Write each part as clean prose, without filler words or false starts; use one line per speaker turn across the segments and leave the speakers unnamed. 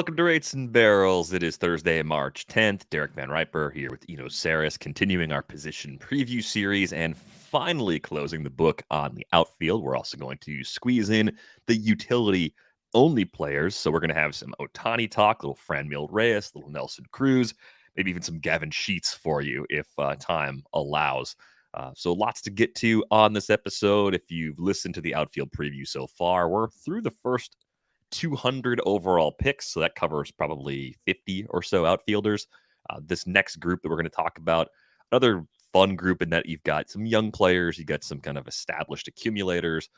Welcome to Rates and Barrels. It is Thursday, March 10th. Derek Van Riper here with Eno Saris, continuing our position preview series and finally closing the book on the outfield. We're also going to squeeze in the utility-only players. So we're going to have some Ohtani talk, little Franmil Reyes, little Nelson Cruz, maybe even some Gavin Sheets for you if time allows. So lots to get to on this episode. If you've listened to the outfield preview so far, we're through the first 200 overall picks, so that covers probably 50 or so outfielders. This next group that we're going to talk about, another fun group in that you've got some young players, you got some kind of established accumulators,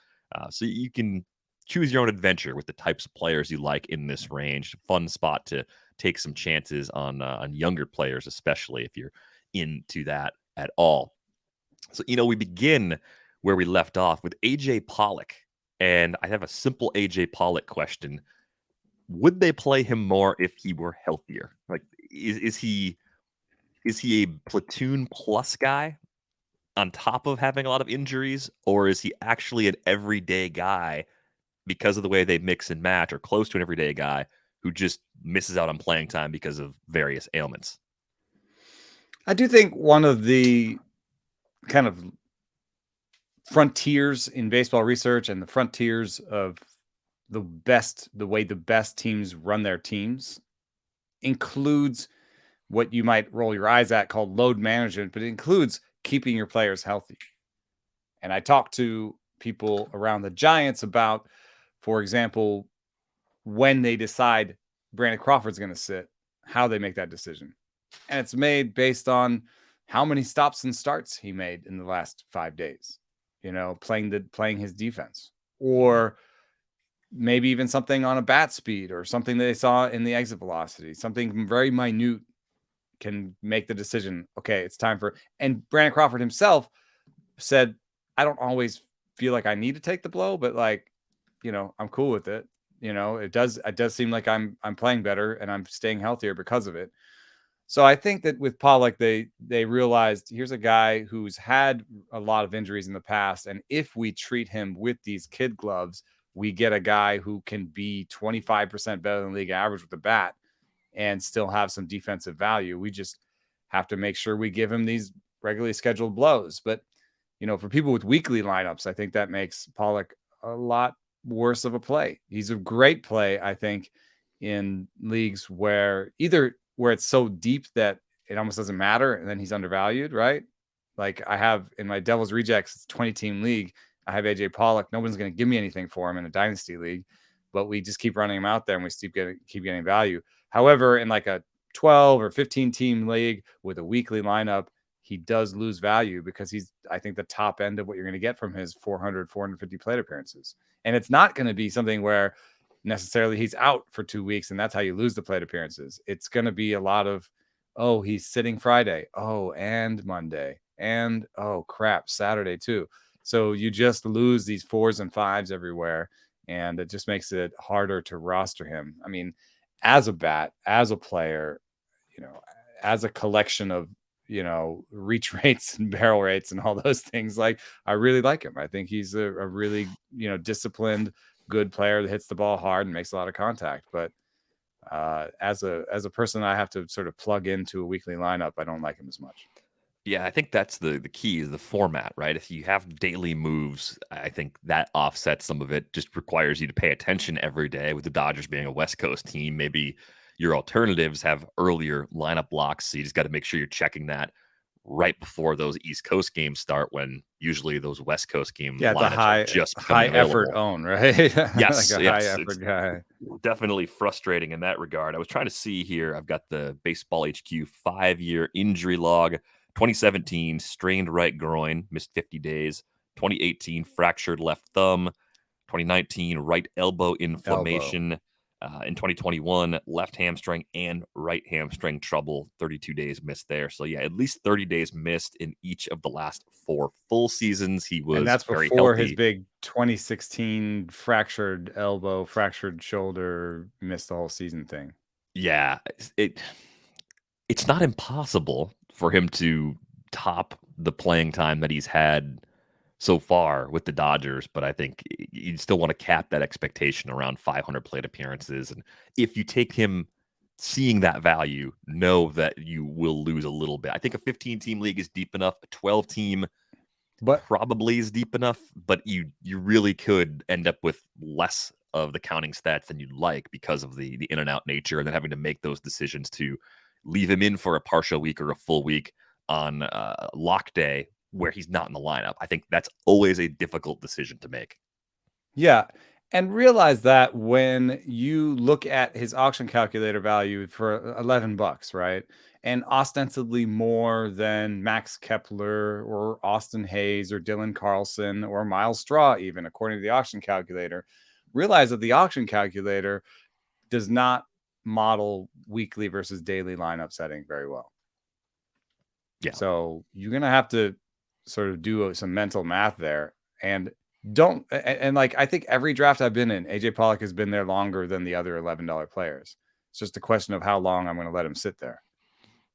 so you can choose your own adventure with the types of players you like in this range. Fun spot to take some chances on younger players, especially if you're into that at all. So, we begin where we left off with AJ Pollock. And I have a simple AJ Pollock question. Would they play him more if he were healthier? Like, is he a platoon plus guy on top of having a lot of injuries? Or is he actually an everyday guy because of the way they mix and match, or close to an everyday guy who just misses out on playing time because of various ailments?
I do think one of the kind of frontiers in baseball research and the frontiers of the way the best teams run their teams includes what you might roll your eyes at called load management, but it includes keeping your players healthy. And I talked to people around the Giants about, for example, when they decide Brandon Crawford's going to sit, how they make that decision. And it's made based on how many stops and starts he made in the last 5 days. Playing his defense, or maybe even something on a bat speed, or something that they saw in the exit velocity, something very minute can make the decision. Okay, it's time for. And Brandon Crawford himself said, "I don't always feel like I need to take the blow, but I'm cool with it. It does seem like I'm playing better and I'm staying healthier because of it." So I think that with Pollock, they realized here's a guy who's had a lot of injuries in the past. And if we treat him with these kid gloves, we get a guy who can be 25% better than league average with the bat and still have some defensive value. We just have to make sure we give him these regularly scheduled blows. But, for people with weekly lineups, I think that makes Pollock a lot worse of a play. He's a great play, I think, in leagues where it's so deep that it almost doesn't matter, and then he's undervalued, right? Like I have in my Devil's Rejects, it's 20-team league. I have AJ Pollock. No one's going to give me anything for him in a dynasty league, but we just keep running him out there and we keep getting value. However, in like a 12 or 15-team league with a weekly lineup, he does lose value because he's, I think, the top end of what you're going to get from his 400, 450 plate appearances. And it's not going to be something where necessarily he's out for 2 weeks and that's how you lose the plate appearances. It's going to be a lot of, oh, he's sitting Friday. Oh, and Monday. And, oh, crap, Saturday too. So you just lose these 4s and 5s everywhere. And it just makes it harder to roster him. I mean, as a bat, as a player, as a collection of, reach rates and barrel rates and all those things, like I really like him. I think he's a really, disciplined, good player that hits the ball hard and makes a lot of contact. But as a person I have to sort of plug into a weekly lineup, I don't like him as much.
Yeah, I think that's the key is the format, right? If you have daily moves, I think that offsets some of it. Just requires you to pay attention every day. With the Dodgers being a West Coast team, maybe your alternatives have earlier lineup blocks, so you just got to make sure you're checking that right before those East Coast games start, when usually those West Coast game lineups are just
high effort own, right?
Yes,
like a high effort guy.
Definitely frustrating in that regard. I was trying to see here. I've got the Baseball HQ 5-year injury log. 2017, strained right groin, missed 50 days. 2018, fractured left thumb. 2019, right elbow inflammation. In 2021, left hamstring and right hamstring trouble, 32 days missed there. So, yeah, at least 30 days missed in each of the last 4 full seasons. He was,
and that's
very
before
healthy.
His big 2016 fractured elbow, fractured shoulder, missed the whole season thing.
Yeah, it's not impossible for him to top the playing time that he's had so far with the Dodgers, but I think you still want to cap that expectation around 500 plate appearances. And if you take him seeing that value, know that you will lose a little bit. I think a 15-team league is deep enough. A 12-team
But
probably is deep enough, but you really could end up with less of the counting stats than you'd like because of the in and out nature, and then having to make those decisions to leave him in for a partial week or a full week on lock day where he's not in the lineup. I think that's always a difficult decision to make.
yeah, and realize that when you look at his auction calculator value for $11, right? And ostensibly more than Max Kepler or Austin Hayes or Dylan Carlson or Miles Straw, even according to the auction calculator, realize that the auction calculator does not model weekly versus daily lineup setting very well.
Yeah.
So you're going to have to sort of do some mental math there. And like, I think every draft I've been in, AJ Pollock has been there longer than the other $11 players. It's just a question of how long I'm going to let him sit there.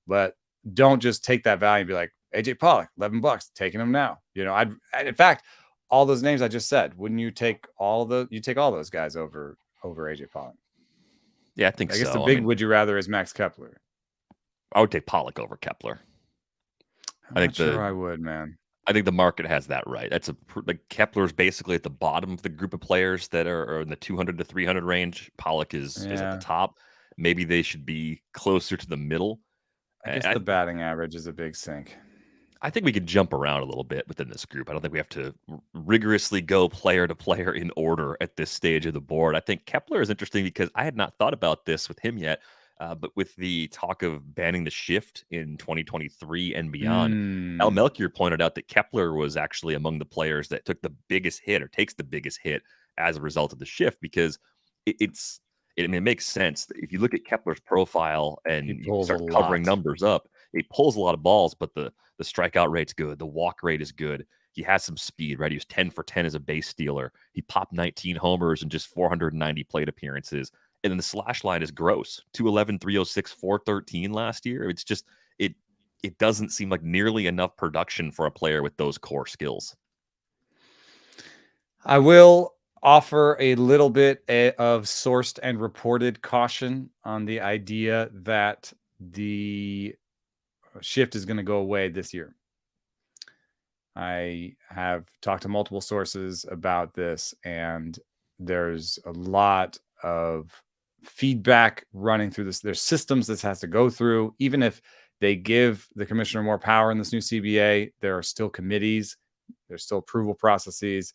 But don't just take that value and be like, AJ Pollock, $11, taking him now. You know, in fact, all those names I just said, wouldn't you take all those guys over AJ Pollock?
Yeah, I think so.
I guess the big would you rather is Max Kepler.
I would take Pollock over Kepler.
I'm not sure I would, man.
I think the market has that right. That's like Kepler's basically at the bottom of the group of players that are in the 200 to 300 range. Pollock is at the top. Maybe they should be closer to the middle.
I guess the batting average is a big sink.
I think we could jump around a little bit within this group. I don't think we have to rigorously go player to player in order at this stage of the board. I think Kepler is interesting because I had not thought about this with him yet. But with the talk of banning the shift in 2023 and beyond, Al Melchior pointed out that Kepler was actually among the players that took the biggest hit or takes the biggest hit as a result of the shift, because it makes sense. If you look at Kepler's profile and you start covering numbers up, he pulls a lot of balls, but the strikeout rate's good. The walk rate is good. He has some speed, right? He was 10 for 10 as a base stealer. He popped 19 homers in just 490 plate appearances. And then the slash line is gross. 211, 306, 413 last year. It's just, it doesn't seem like nearly enough production for a player with those core skills.
I will offer a little bit of sourced and reported caution on the idea that the shift is going to go away this year. I have talked to multiple sources about this, and there's a lot of feedback running through this. There's systems this has to go through. Even if they give the commissioner more power in this new CBA, there are still committees, there's still approval processes,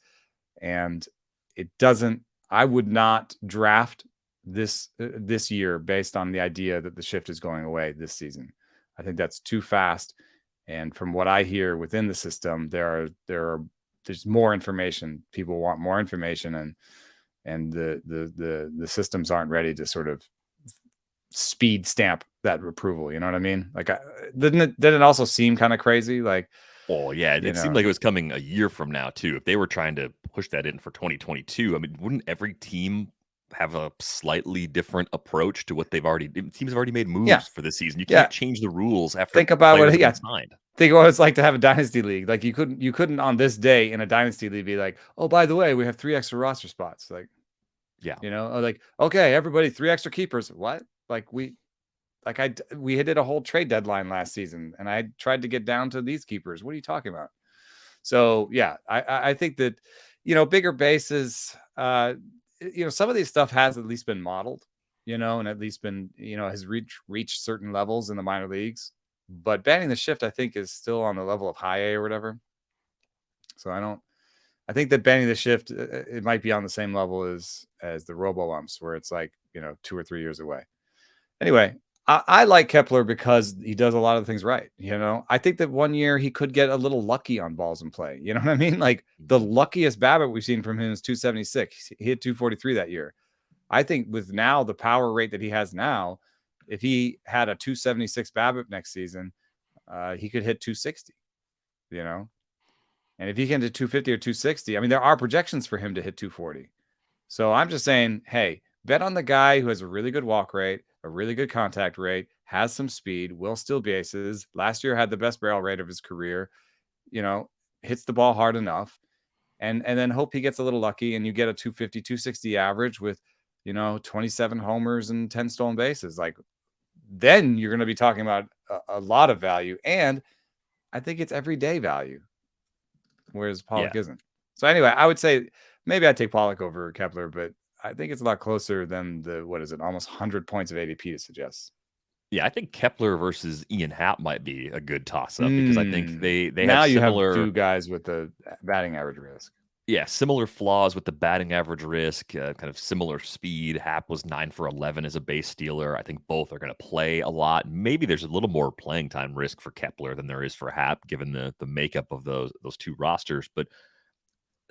and it doesn't. I would not draft this year based on the idea that the shift is going away this season. I think that's too fast. And from what I hear within the system, there's more information. People want more information, and the systems aren't ready to sort of speed stamp that approval. You know what I mean? Like, didn't it also seem kind of crazy? Like,
oh yeah, it seemed like it was coming a year from now too. If they were trying to push that in for 2022, I mean, wouldn't every team have a slightly different approach to what teams have already made moves for this season? You can't change the rules after
think about what
signed.
Think what it's like to have a dynasty league. Like, you couldn't on this day in a dynasty league be like, oh, by the way, we have 3 extra roster spots. Like,
yeah,
like, okay, everybody, 3 extra keepers. What? Like, we did a whole trade deadline last season, and I tried to get down to these keepers. What are you talking about? So yeah, I think that, bigger bases, some of these stuff has at least been modeled, and at least been, has reached certain levels in the minor leagues. But banning the shift, I think, is still on the level of high A or whatever. So I think that banning the shift, it might be on the same level as the robo umps, where it's like, 2 or 3 years away. Anyway, I like Kepler because he does a lot of things right. I think that one year he could get a little lucky on balls in play. You know what I mean? Like, the luckiest BABIP we've seen from him is 276. He hit 243 that year. I think with now the power rate that he has now, if he had a 276 BABIP next season, he could hit 260, and if he can hit 250 or 260, I mean, there are projections for him to hit 240. So I'm just saying, hey, bet on the guy who has a really good walk rate, a really good contact rate, has some speed, will steal bases. Last year had the best barrel rate of his career, hits the ball hard enough, and then hope he gets a little lucky and you get a 250, 260 average with, 27 homers and 10 stolen bases. Like, then you're going to be talking about a lot of value. And I think it's everyday value, whereas Pollock isn't. So anyway, I would say maybe I'd take Pollock over Kepler, but I think it's a lot closer than the, almost 100 points of ADP to suggest.
Yeah, I think Kepler versus Ian Happ might be a good toss-up because I think they
now
have
you
similar.
have two guys with the batting average risk.
Yeah, similar flaws with the batting average risk, kind of similar speed. Happ was 9 for 11 as a base stealer. I think both are going to play a lot. Maybe there's a little more playing time risk for Kepler than there is for Happ, given the makeup of those two rosters. But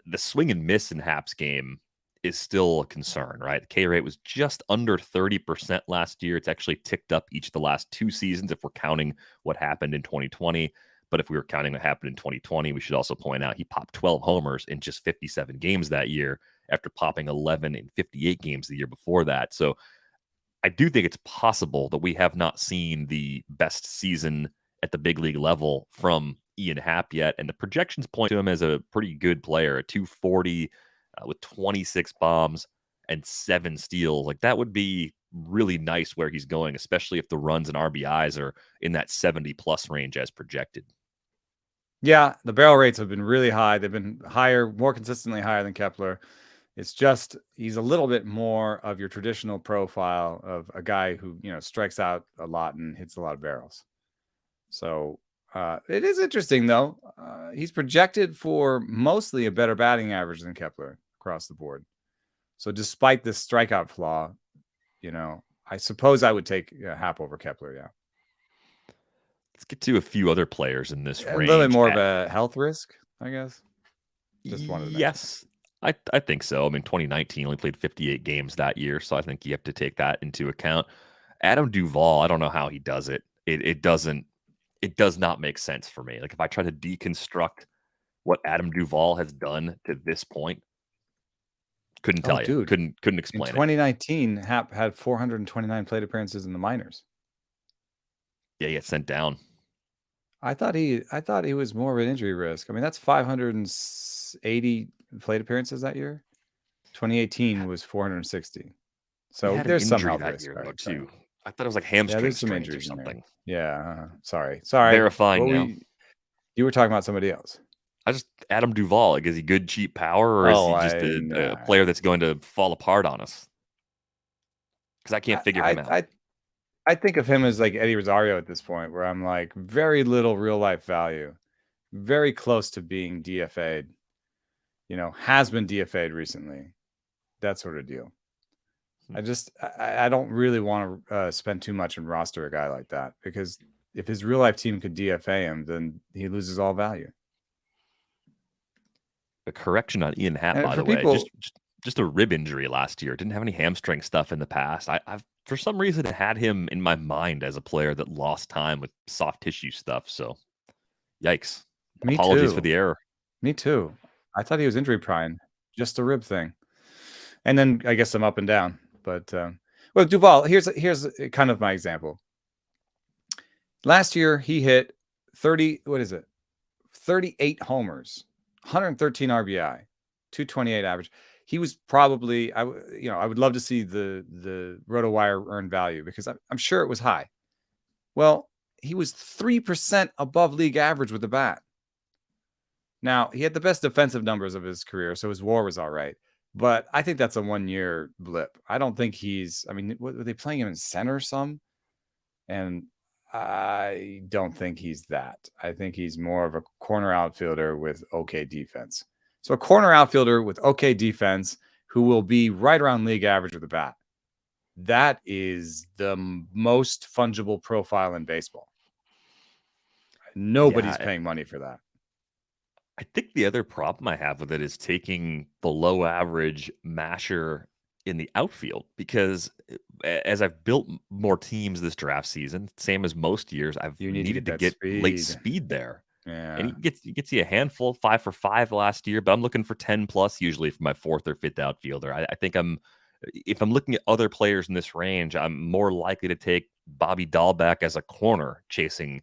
the swing and miss in Happ's game is still a concern, right? The K rate was just under 30% last year. It's actually ticked up each of the last 2 seasons if we're counting what happened in 2020. But if we were counting what happened in 2020, we should also point out he popped 12 homers in just 57 games that year after popping 11 in 58 games the year before that. So I do think it's possible that we have not seen the best season at the big league level from Ian Happ yet. And the projections point to him as a pretty good player, a 240 with 26 bombs and 7 steals. Like, that would be really nice where he's going, especially if the runs and RBIs are in that 70 plus range as projected.
Yeah, the barrel rates have been really high. They've been higher, more consistently higher than Kepler. It's just he's a little bit more of your traditional profile of a guy who, strikes out a lot and hits a lot of barrels. So it is interesting, though. He's projected for mostly a better batting average than Kepler across the board. So despite this strikeout flaw, I suppose I would take Happ over Kepler, yeah.
Let's get to a few other players in this range.
A little bit more of a health risk, I guess.
Just wanted to mention. Yes, I think so. I mean, 2019 only played 58 games that year, so I think you have to take that into account. Adam Duvall, I don't know how he does it. It does not make sense for me. Like, if I try to deconstruct what Adam Duvall has done to this point, couldn't tell you.
Dude,
couldn't explain it.
In 2019, Happ had 429 plate appearances in the minors.
Yeah, he got sent down.
I thought he was more of an injury risk. I mean, that's 580 plate appearances that year. 2018 was 460. So there's some health risk
year, though, too. I thought it was like hamstring strains or something.
Yeah, sorry.
Verifying now.
You were talking about somebody else.
Adam Duvall. Like, is he good, cheap power, or is he just a player that's going to fall apart on us? Because I can't figure him out.
I think of him as like Eddie Rosario at this point, where I'm like very little real life value, very close to being DFA'd, has been DFA'd recently, that sort of deal. I don't really want to spend too much and roster a guy like that, because if his real life team could DFA him, then he loses all value.
A correction on Ian Happ, by the way, just a rib injury last year. Didn't have any hamstring stuff in the past. I've for some reason had him in my mind as a player that lost time with soft tissue stuff. So, yikes! Apologies for the error.
Me too. I thought he was injury prone, just a rib thing, and then I guess I'm up and down. But well, Duvall. Here's kind of my example. Last year he hit 38 homers, 113 RBI, 228 average. He was probably, I would love to see the RotoWire earned value, because I'm sure it was high. Well, he was 3% above league average with the bat. Now, he had the best defensive numbers of his career, so his WAR was all right. But I think that's a 1-year blip. I don't think were they playing him in center some? And I don't think he's that. I think he's more of a corner outfielder with okay defense. So a corner outfielder with okay defense who will be right around league average with the bat. That is the most fungible profile in baseball. Nobody's paying money for that.
I think the other problem I have with it is taking the low average masher in the outfield, because as I've built more teams this draft season, same as most years, I've needed to get late speed there.
Yeah.
And he gets you a handful, 5 for 5 last year, but I'm looking for 10 plus usually for my 4th or 5th outfielder. I think if I'm looking at other players in this range, I'm more likely to take Bobby Dahlbeck as a corner chasing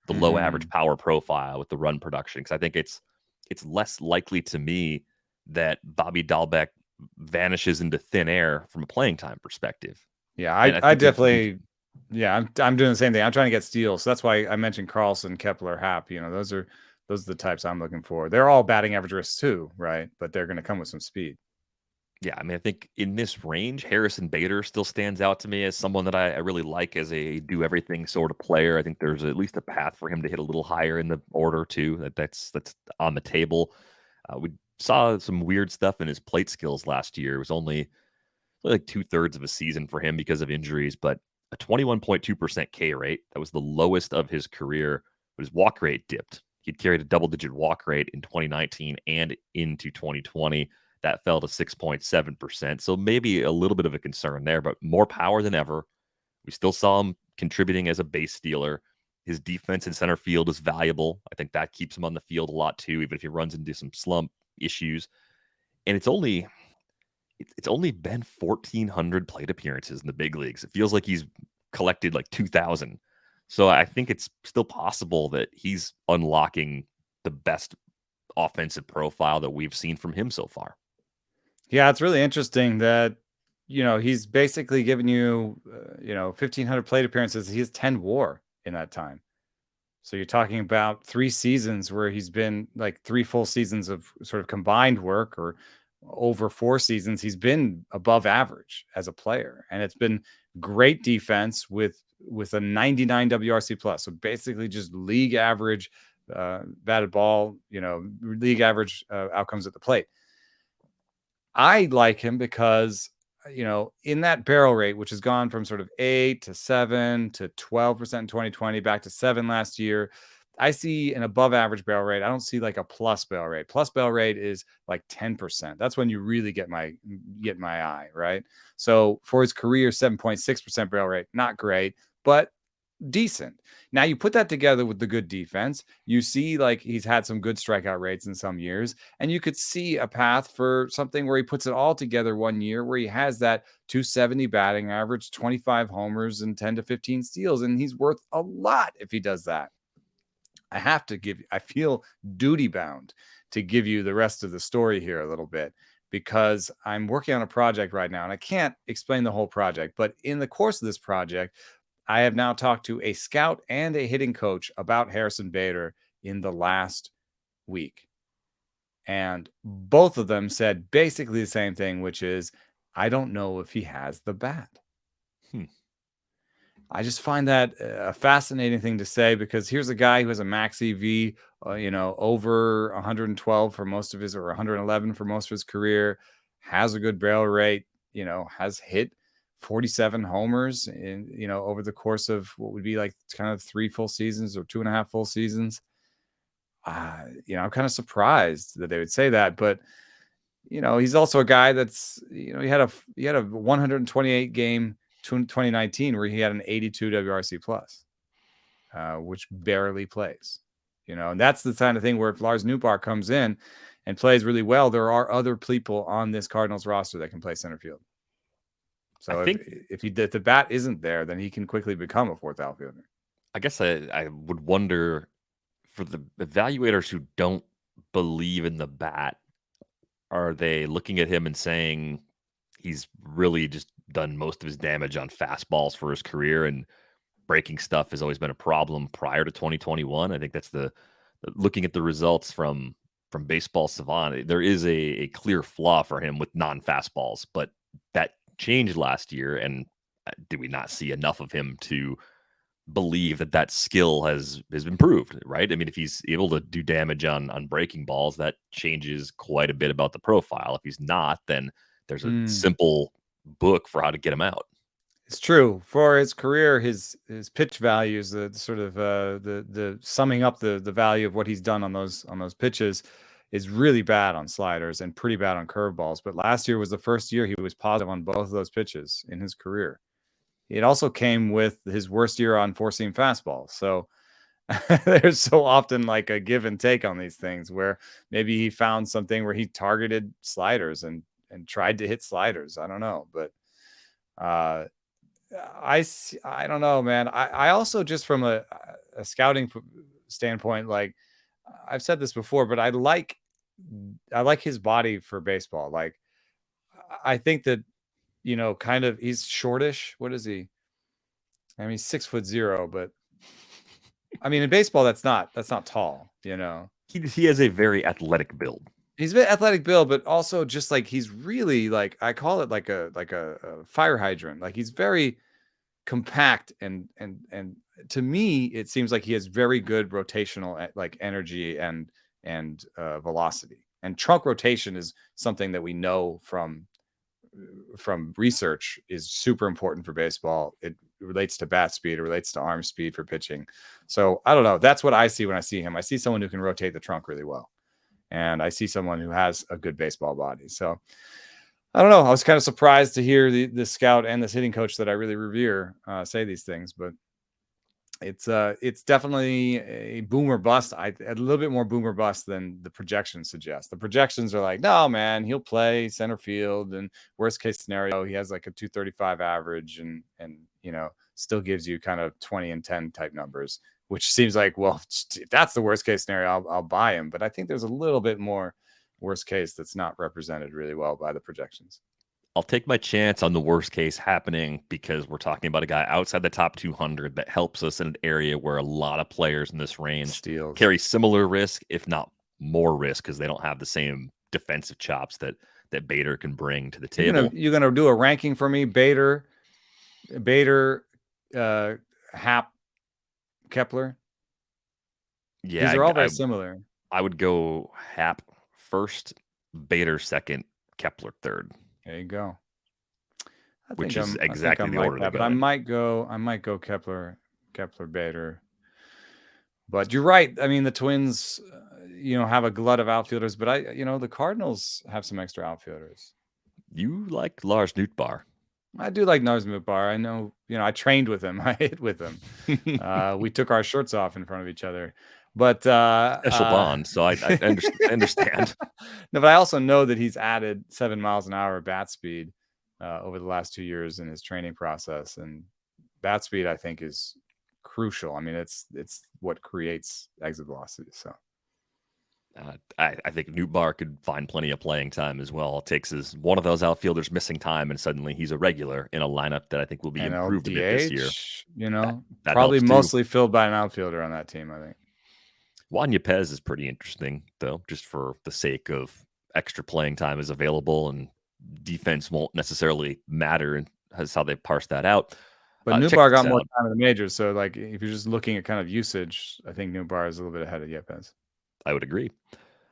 the low average power profile with the run production, because I think it's it's less likely to me that Bobby Dahlbeck vanishes into thin air from a playing time perspective.
Yeah,
And I
I
think
definitely. Yeah, I'm doing the same thing. I'm trying to get steals, so that's why I mentioned Carlson, Kepler, Happ. Those are the types I'm looking for. They're all batting average risks too, right? But they're going to come with some speed.
yeah, I mean, I think in this range, Harrison Bader still stands out to me as someone that I really like as a do everything sort of player. I think there's at least a path for him to hit a little higher in the order too. That's on the table. We saw some weird stuff in his plate skills last year. It was only like 2/3 of a season for him because of injuries, but a 21.2% K rate. That was the lowest of his career, but his walk rate dipped. He'd carried a double-digit walk rate in 2019 and into 2020. That fell to 6.7%. So maybe a little bit of a concern there, but more power than ever. We still saw him contributing as a base stealer. His defense in center field is valuable. I think that keeps him on the field a lot too, even if he runs into some slump issues. And it's only been 1,400 plate appearances in the big leagues. It feels like he's collected like 2,000. So I think it's still possible that he's unlocking the best offensive profile that we've seen from him so far.
Yeah, it's really interesting that he's basically given you 1,500 plate appearances. He has 10 WAR in that time. So you're talking about 3 seasons where he's been like 3 full seasons of sort of combined work, or over 4 seasons he's been above average as a player, and it's been great defense with a 99 WRC plus. So basically just league average batted ball, league average outcomes at the plate. I like him because in that barrel rate, which has gone from sort of 8 to 7 to 12% in 2020, back to 7 last year, I see an above average barrel rate. I don't see like a plus barrel rate. Plus barrel rate is like 10%. That's when you really get my eye, right? So for his career, 7.6% barrel rate, not great, but decent. Now you put that together with the good defense, you see like he's had some good strikeout rates in some years, and you could see a path for something where he puts it all together one year where he has that 270 batting average, 25 homers, and 10 to 15 steals, and he's worth a lot if he does that. I feel duty bound to give you the rest of the story here a little bit, because I'm working on a project right now and I can't explain the whole project, but in the course of this project, I have now talked to a scout and a hitting coach about Harrison Bader in the last week. And both of them said basically the same thing, which is, I don't know if he has the bat. I just find that a fascinating thing to say, because here's a guy who has a max EV, over 112 for most of his, or 111 for most of his career, has a good barrel rate, has hit 47 homers in, over the course of what would be like kind of 3 full seasons or 2.5 full seasons. I'm kind of surprised that they would say that, but he's also a guy that's, he had a 128 game 2019 where he had an 82 WRC plus, which barely plays, and that's the kind of thing where if Lars Nootbaar comes in and plays really well, there are other people on this Cardinals roster that can play center field. So if the bat isn't there, then he can quickly become a fourth outfielder.
I guess I would wonder, for the evaluators who don't believe in the bat, are they looking at him and saying he's really just done most of his damage on fastballs for his career, and breaking stuff has always been a problem prior to 2021? I think that's looking at the results from Baseball Savant, there is a clear flaw for him with non-fastballs, but that changed last year. And did we not see enough of him to believe that skill has improved, right? I mean, if he's able to do damage on breaking balls, that changes quite a bit about the profile. If he's not, then there's a simple book for how to get him out.
It's true. For his career, his pitch values, the sort of the summing up the value of what he's done on those pitches, is really bad on sliders and pretty bad on curveballs. But last year was the first year he was positive on both of those pitches in his career. It also came with his worst year on four-seam fastballs. So there's so often like a give and take on these things, where maybe he found something where he targeted sliders and tried to hit sliders. I don't know, but I don't know, man. I also, just from a scouting standpoint, like, I've said this before, but I like his body for baseball. Like, I think that, kind of, he's shortish. What is he? I mean, he's 6'0", but I mean, in baseball, that's not tall,
He has a very athletic build.
He's a bit athletic build, but also just like he's really like, I call it like a fire hydrant. Like, he's very compact and to me, it seems like he has very good rotational like energy and velocity. And trunk rotation is something that we know from research is super important for baseball. It relates to bat speed, it relates to arm speed for pitching. So I don't know. That's what I see when I see him. I see someone who can rotate the trunk really well. And I see someone who has a good baseball body. So I don't know. I was kind of surprised to hear the scout and this hitting coach that I really revere say these things, but it's definitely a boomer bust. A little bit more boomer bust than the projections suggest. The projections are like, no, man, he'll play center field, and worst case scenario, he has like a 235 average and still gives you kind of 20 and 10 type numbers, which seems like, well, if that's the worst case scenario, I'll buy him. But I think there's a little bit more worst case that's not represented really well by the projections.
I'll take my chance on the worst case happening because we're talking about a guy outside the top 200 that helps us in an area where a lot of players in this range carry similar risk, if not more risk, because they don't have the same defensive chops that Bader can bring to the table.
You're gonna do a ranking for me: Bader, Happ, Kepler.
Yeah,
these are all very similar.
I would go Happ first, Bader second, Kepler third.
There you go.
Which is exactly the order.
But I might go Kepler, Bader. But you're right. I mean, the Twins, have a glut of outfielders, but the Cardinals have some extra outfielders.
You like Lars Nootbaar?
I do like Lars Nootbaar. I know, I trained with him. I hit with him. We took our shirts off in front of each other. But
special bond, so I understand.
No, but I also know that he's added 7 miles an hour of bat speed over the last 2 years in his training process, and bat speed I think is crucial. I mean, it's what creates exit velocity. So
I think Nootbaar could find plenty of playing time as well. All it takes is one of those outfielders missing time, and suddenly he's a regular in a lineup that I think will be improved a bit this
year. That probably mostly filled by an outfielder on that team, I think.
Juan Yepez is pretty interesting, though, just for the sake of extra playing time is available and defense won't necessarily matter, and that's how they parse that out.
But Nootbaar got more time in the majors, so like if you're just looking at kind of usage, I think Nootbaar is a little bit ahead of Yepez.
I would agree.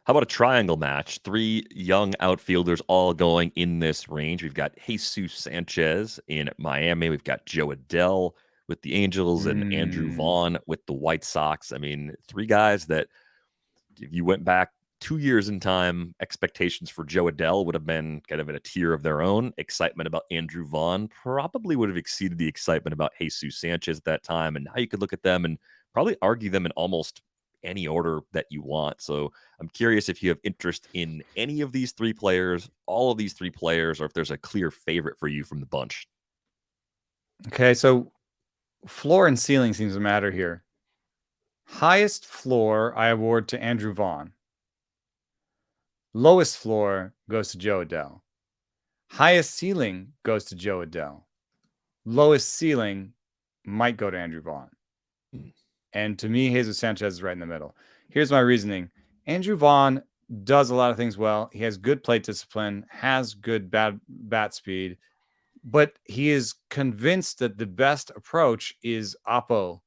How about a triangle match? 3 young outfielders all going in this range. We've got Jesús Sánchez in Miami. We've got Jo Adell with the Angels and Andrew Vaughn with the White Sox. I mean, 3 guys that if you went back 2 years in time, expectations for Jo Adell would have been kind of in a tier of their own. Excitement about Andrew Vaughn probably would have exceeded the excitement about Jesús Sánchez at that time. And now you could look at them and probably argue them in almost any order that you want. So I'm curious if you have interest in any of these 3 players, all of these 3 players, or if there's a clear favorite for you from the bunch.
Okay, so floor and ceiling seems to matter here. Highest floor I award to Andrew Vaughn. Lowest floor goes to Jo Adell. Highest ceiling goes to Jo Adell. Lowest ceiling might go to Andrew Vaughn. And to me, Jesús Sánchez is right in the middle. Here's my reasoning. Andrew Vaughn does a lot of things well. He has good plate discipline, has good bat speed, but he is convinced that the best approach is oppo,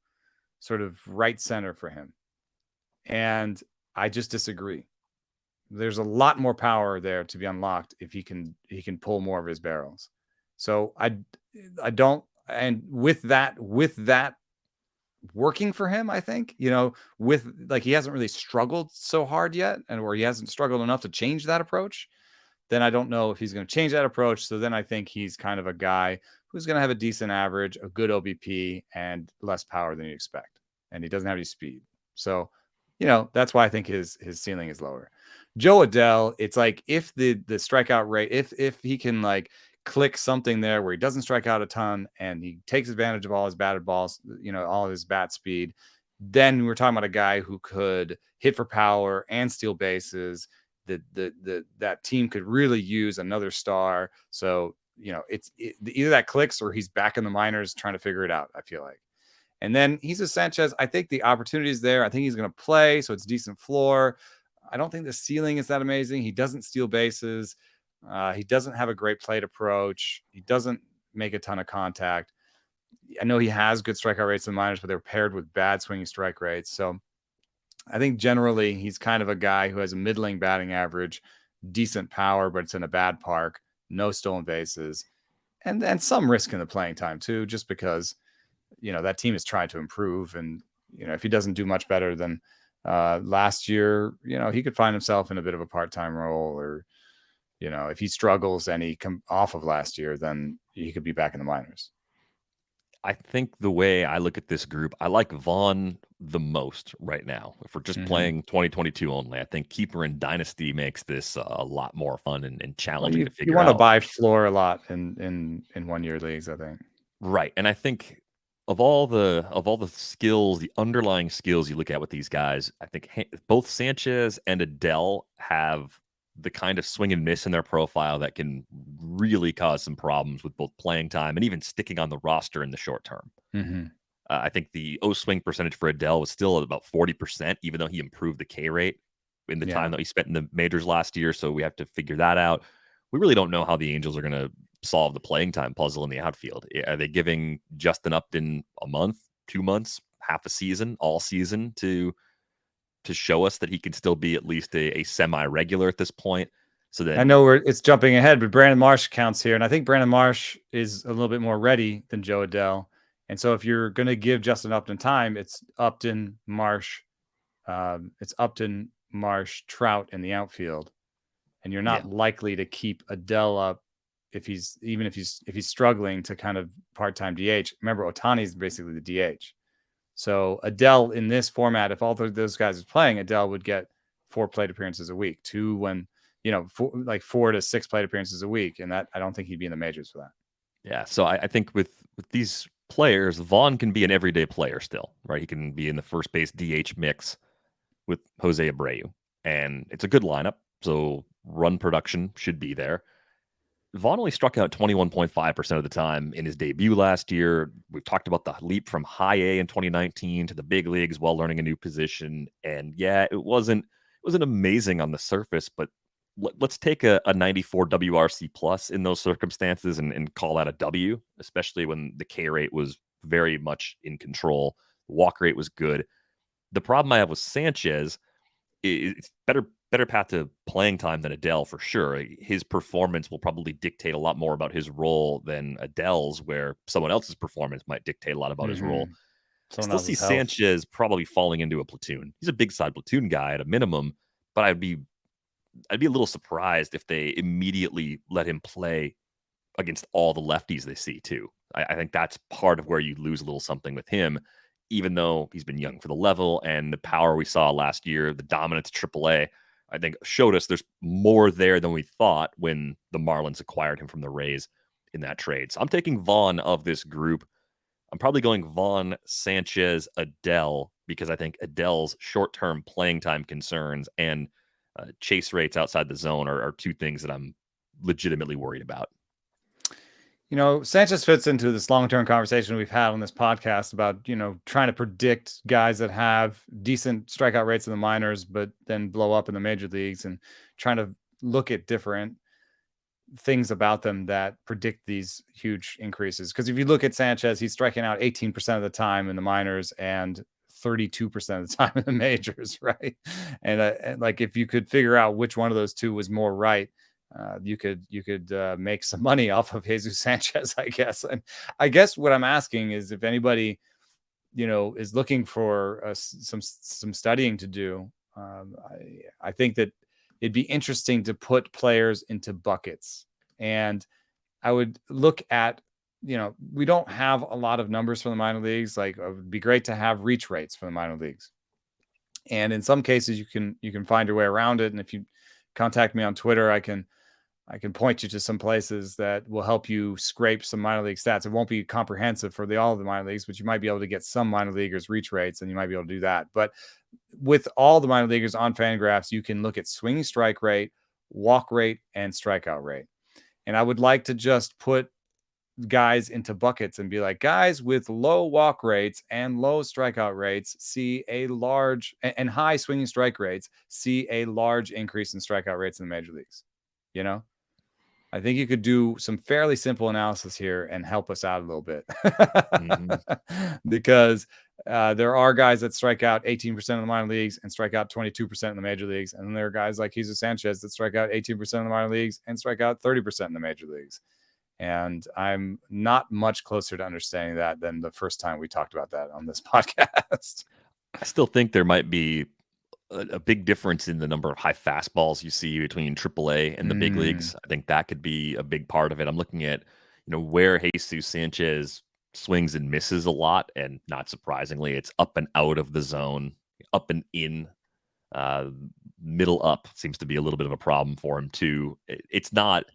sort of right center for him. And I just disagree. There's a lot more power there to be unlocked if he can pull more of his barrels. So I don't, and with that working for him, I think, with like he hasn't really struggled so hard yet, and or he hasn't struggled enough to change that approach, then I don't know if he's going to change that approach. So then I think he's kind of a guy who's going to have a decent average, a good OBP, and less power than you expect. And he doesn't have any speed. So, that's why I think his ceiling is lower. Jo Adell, it's like if the strikeout rate, if he can like click something there where he doesn't strike out a ton and he takes advantage of all his batted balls, all of his bat speed, then we're talking about a guy who could hit for power and steal bases. That team could really use another star. So, either that clicks or he's back in the minors trying to figure it out, I feel like. And then he's a Sanchez. I think the opportunity is there. I think he's going to play, so it's decent floor. I don't think the ceiling is that amazing. He doesn't steal bases. He doesn't have a great plate approach. He doesn't make a ton of contact. I know he has good strikeout rates in the minors, but they're paired with bad swinging strike rates. So I think generally he's kind of a guy who has a middling batting average, decent power, but it's in a bad park, no stolen bases, and some risk in the playing time too, just because, that team is trying to improve. And, if he doesn't do much better than last year, he could find himself in a bit of a part-time role, or, if he struggles and he come off of last year, then he could be back in the minors.
I think the way I look at this group, I like Vaughn the most right now. If we're just playing 2022 only, I think Keeper and Dynasty makes this a lot more fun and challenging to figure out.
You want to buy floor a lot in 1 year leagues, I think.
Right. And I think of all the skills, the underlying skills you look at with these guys, I think both Sanchez and Adell have the kind of swing and miss in their profile that can really cause some problems with both playing time and even sticking on the roster in the short term. I think the O swing percentage for Adell was still at about 40%, even though he improved the K rate in the time that he spent in the majors last year. So we have to figure that out. We really don't know how the Angels are going to solve the playing time puzzle in the outfield. Are they giving Justin Upton a month, 2 months, half a season, all season to show us that he can still be at least a semi-regular at this point? So that
I know it's jumping ahead, but Brandon Marsh counts here. And I think Brandon Marsh is a little bit more ready than Joe Adell. And so if you're going to give Justin Upton time, it's Upton, Marsh, Trout in the outfield. And you're not likely to keep Adell up if he's struggling to kind of part-time DH. Remember, Ohtani is basically the DH. So Adell in this format, if all those guys are playing, Adell would get 4 plate appearances a week, 4 to 6 plate appearances a week. And that, I don't think he'd be in the majors for that.
Yeah. So I think with these players, Vaughn can be an everyday player still, right? He can be in the first base DH mix with Jose Abreu, and it's a good lineup. So run production should be there. Vaughn only struck out 21.5% of the time in his debut last year. We've talked about the leap from high A in 2019 to the big leagues while learning a new position. And it wasn't amazing on the surface, but let's take a 94 WRC plus in those circumstances and call that a W, especially when the K rate was very much in control. The walk rate was good. The problem I have with Sanchez is it's better path to playing time than Adell for sure. His performance will probably dictate a lot more about his role than Adell's, where someone else's performance might dictate a lot about his role. I still see Sanchez probably falling into a platoon. He's a big side platoon guy at a minimum, but I'd be a little surprised if they immediately let him play against all the lefties they see too. I think that's part of where you lose a little something with him, even though he's been young for the level, and the power we saw last year, the dominance of AAA, I think showed us there's more there than we thought when the Marlins acquired him from the Rays in that trade. So I'm taking Vaughn of this group. I'm probably going Vaughn, Sanchez, Adell, because I think Adell's short-term playing time concerns and chase rates outside the zone are 2 things that I'm legitimately worried about.
Sanchez fits into this long-term conversation we've had on this podcast about, trying to predict guys that have decent strikeout rates in the minors, but then blow up in the major leagues, and trying to look at different things about them that predict these huge increases. Because if you look at Sanchez, he's striking out 18% of the time in the minors and 32% of the time in the majors, right? And like, if you could figure out which one of those 2 was more right, you could make some money off of Jesus Sanchez, I guess. And I guess what I'm asking is if anybody, is looking for some studying to do. I think that it'd be interesting to put players into buckets, and I would look at, we don't have a lot of numbers from the minor leagues. Like, it would be great to have reach rates from the minor leagues. And in some cases you can find your way around it. And if you contact me on Twitter, I can I can point you to some places that will help you scrape some minor league stats. It won't be comprehensive for all of the minor leagues, but you might be able to get some minor leaguers reach rates, and you might be able to do that. But with all the minor leaguers on Fangraphs, you can look at swinging strike rate, walk rate, and strikeout rate. And I would like to just put guys into buckets and be like, guys with low walk rates and low strikeout rates see a large and high swinging strike rates, see a large increase in strikeout rates in the major leagues. You know, I think you could do some fairly simple analysis here and help us out a little bit. Because there are guys that strike out 18% of the minor leagues and strike out 22% in the major leagues. And then there are guys like Jesús Sánchez that strike out 18% of the minor leagues and strike out 30% in the major leagues. And I'm not much closer to understanding that than the first time we talked about that on this podcast.
I still think there might be a big difference in the number of high fastballs you see between AAA and the big leagues. I think that could be a big part of it. I'm looking at, where Jesús Sánchez swings and misses a lot, and not surprisingly, it's up and out of the zone, up and in. Middle up seems to be a little bit of a problem for him too. It's not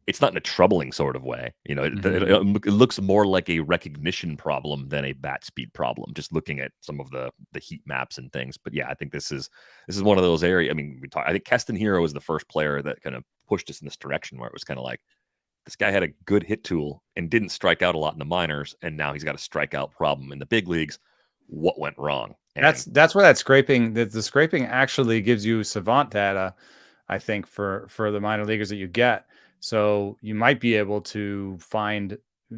in a troubling sort of way. It looks more like a recognition problem than a bat speed problem, just looking at some of the heat maps and things. But yeah, I think this is one of those areas. I mean, I think Keston Hero was the first player that kind of pushed us in this direction, where it was kind of like, this guy had a good hit tool and didn't strike out a lot in the minors, and now he's got a strikeout problem in the big leagues. What went wrong? And
that's where that scraping, the scraping actually gives you savant data, I think, for the minor leaguers that you get. So you might be able to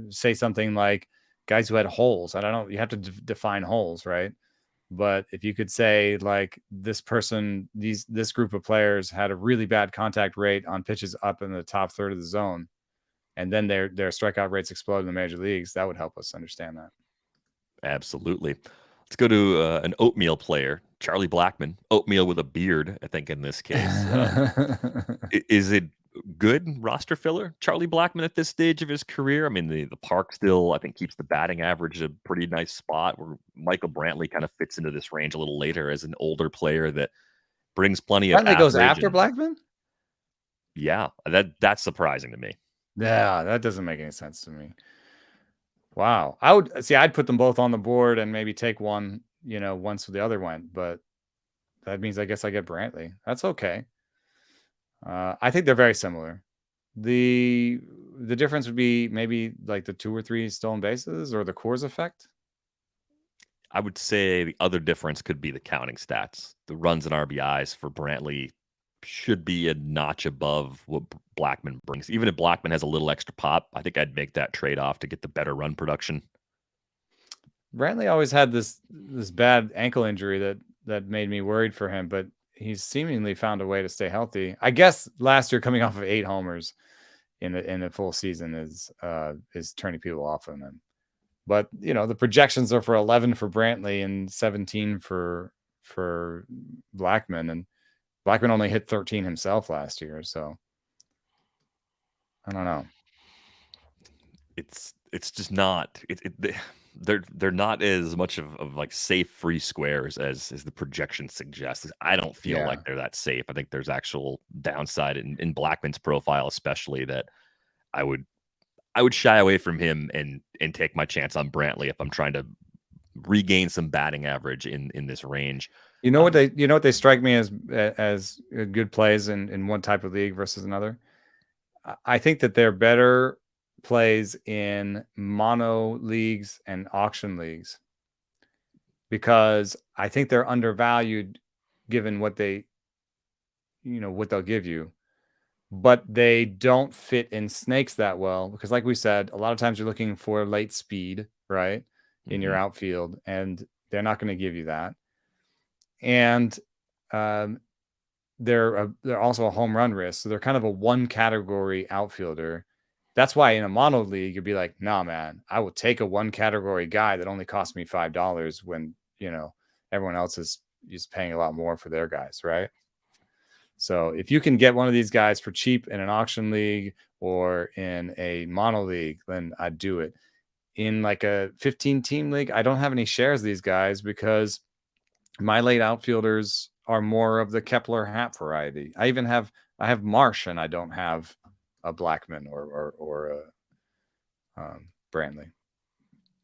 say something like guys who had holes. I don't know. You have to define holes, right? But if you could say like this person, this group of players had a really bad contact rate on pitches up in the top third of the zone, and then their strikeout rates explode in the major leagues, that would help us understand that.
Absolutely. Let's go to an oatmeal player, Charlie Blackmon. Oatmeal with a beard, I think, in this case. Is it good roster filler, Charlie Blackmon, at this stage of his career? I mean, the park still, I think, keeps the batting average a pretty nice spot, where Michael Brantley kind of fits into this range a little later as an older player that brings plenty of
Brantley goes after Blackmon?
Yeah, that's surprising to me.
Yeah, that doesn't make any sense to me. Wow. I'd put them both on the board and maybe take one, once the other went, but that means I guess I get Brantley. That's okay. I think they're very similar. The difference would be maybe like the 2 or 3 stolen bases or the Coors effect.
I would say the other difference could be the counting stats. The runs and RBIs for Brantley should be a notch above what Blackmon brings. Even if Blackmon has a little extra pop, I think I'd make that trade-off to get the better run production.
Brantley always had this bad ankle injury that made me worried for him, but he's seemingly found a way to stay healthy. I guess last year, coming off of 8 homers in a full season is turning people off on him. But the projections are for 11 for Brantley and 17 for Blackmon, and Blackmon only hit 13 himself last year, so I don't know.
It's just not. They're not as much of like safe free squares as the projection suggests. I don't feel like they're that safe. I think there's actual downside in Blackmon's profile, especially, that I would shy away from him and take my chance on Brantley if I'm trying to regain some batting average in this range.
You know what they strike me as good plays in one type of league versus another? I think that they're better plays in mono leagues and auction leagues, because I think they're undervalued given what they'll give you, but they don't fit in snakes that well, because like we said, a lot of times you're looking for late speed, right, in your outfield, and they're not going to give you that. And they're also a home run risk, so they're kind of a one category outfielder. That's why in a mono league, you'd be like, nah, man, I will take a one category guy that only cost me $5 when, everyone else is paying a lot more for their guys, right? So if you can get one of these guys for cheap in an auction league or in a mono league, then I'd do it. In like a 15-team league, I don't have any shares of these guys because my late outfielders are more of the Kepler Happ variety. I have Marsh, and I don't have a Blackmon or a Brantley.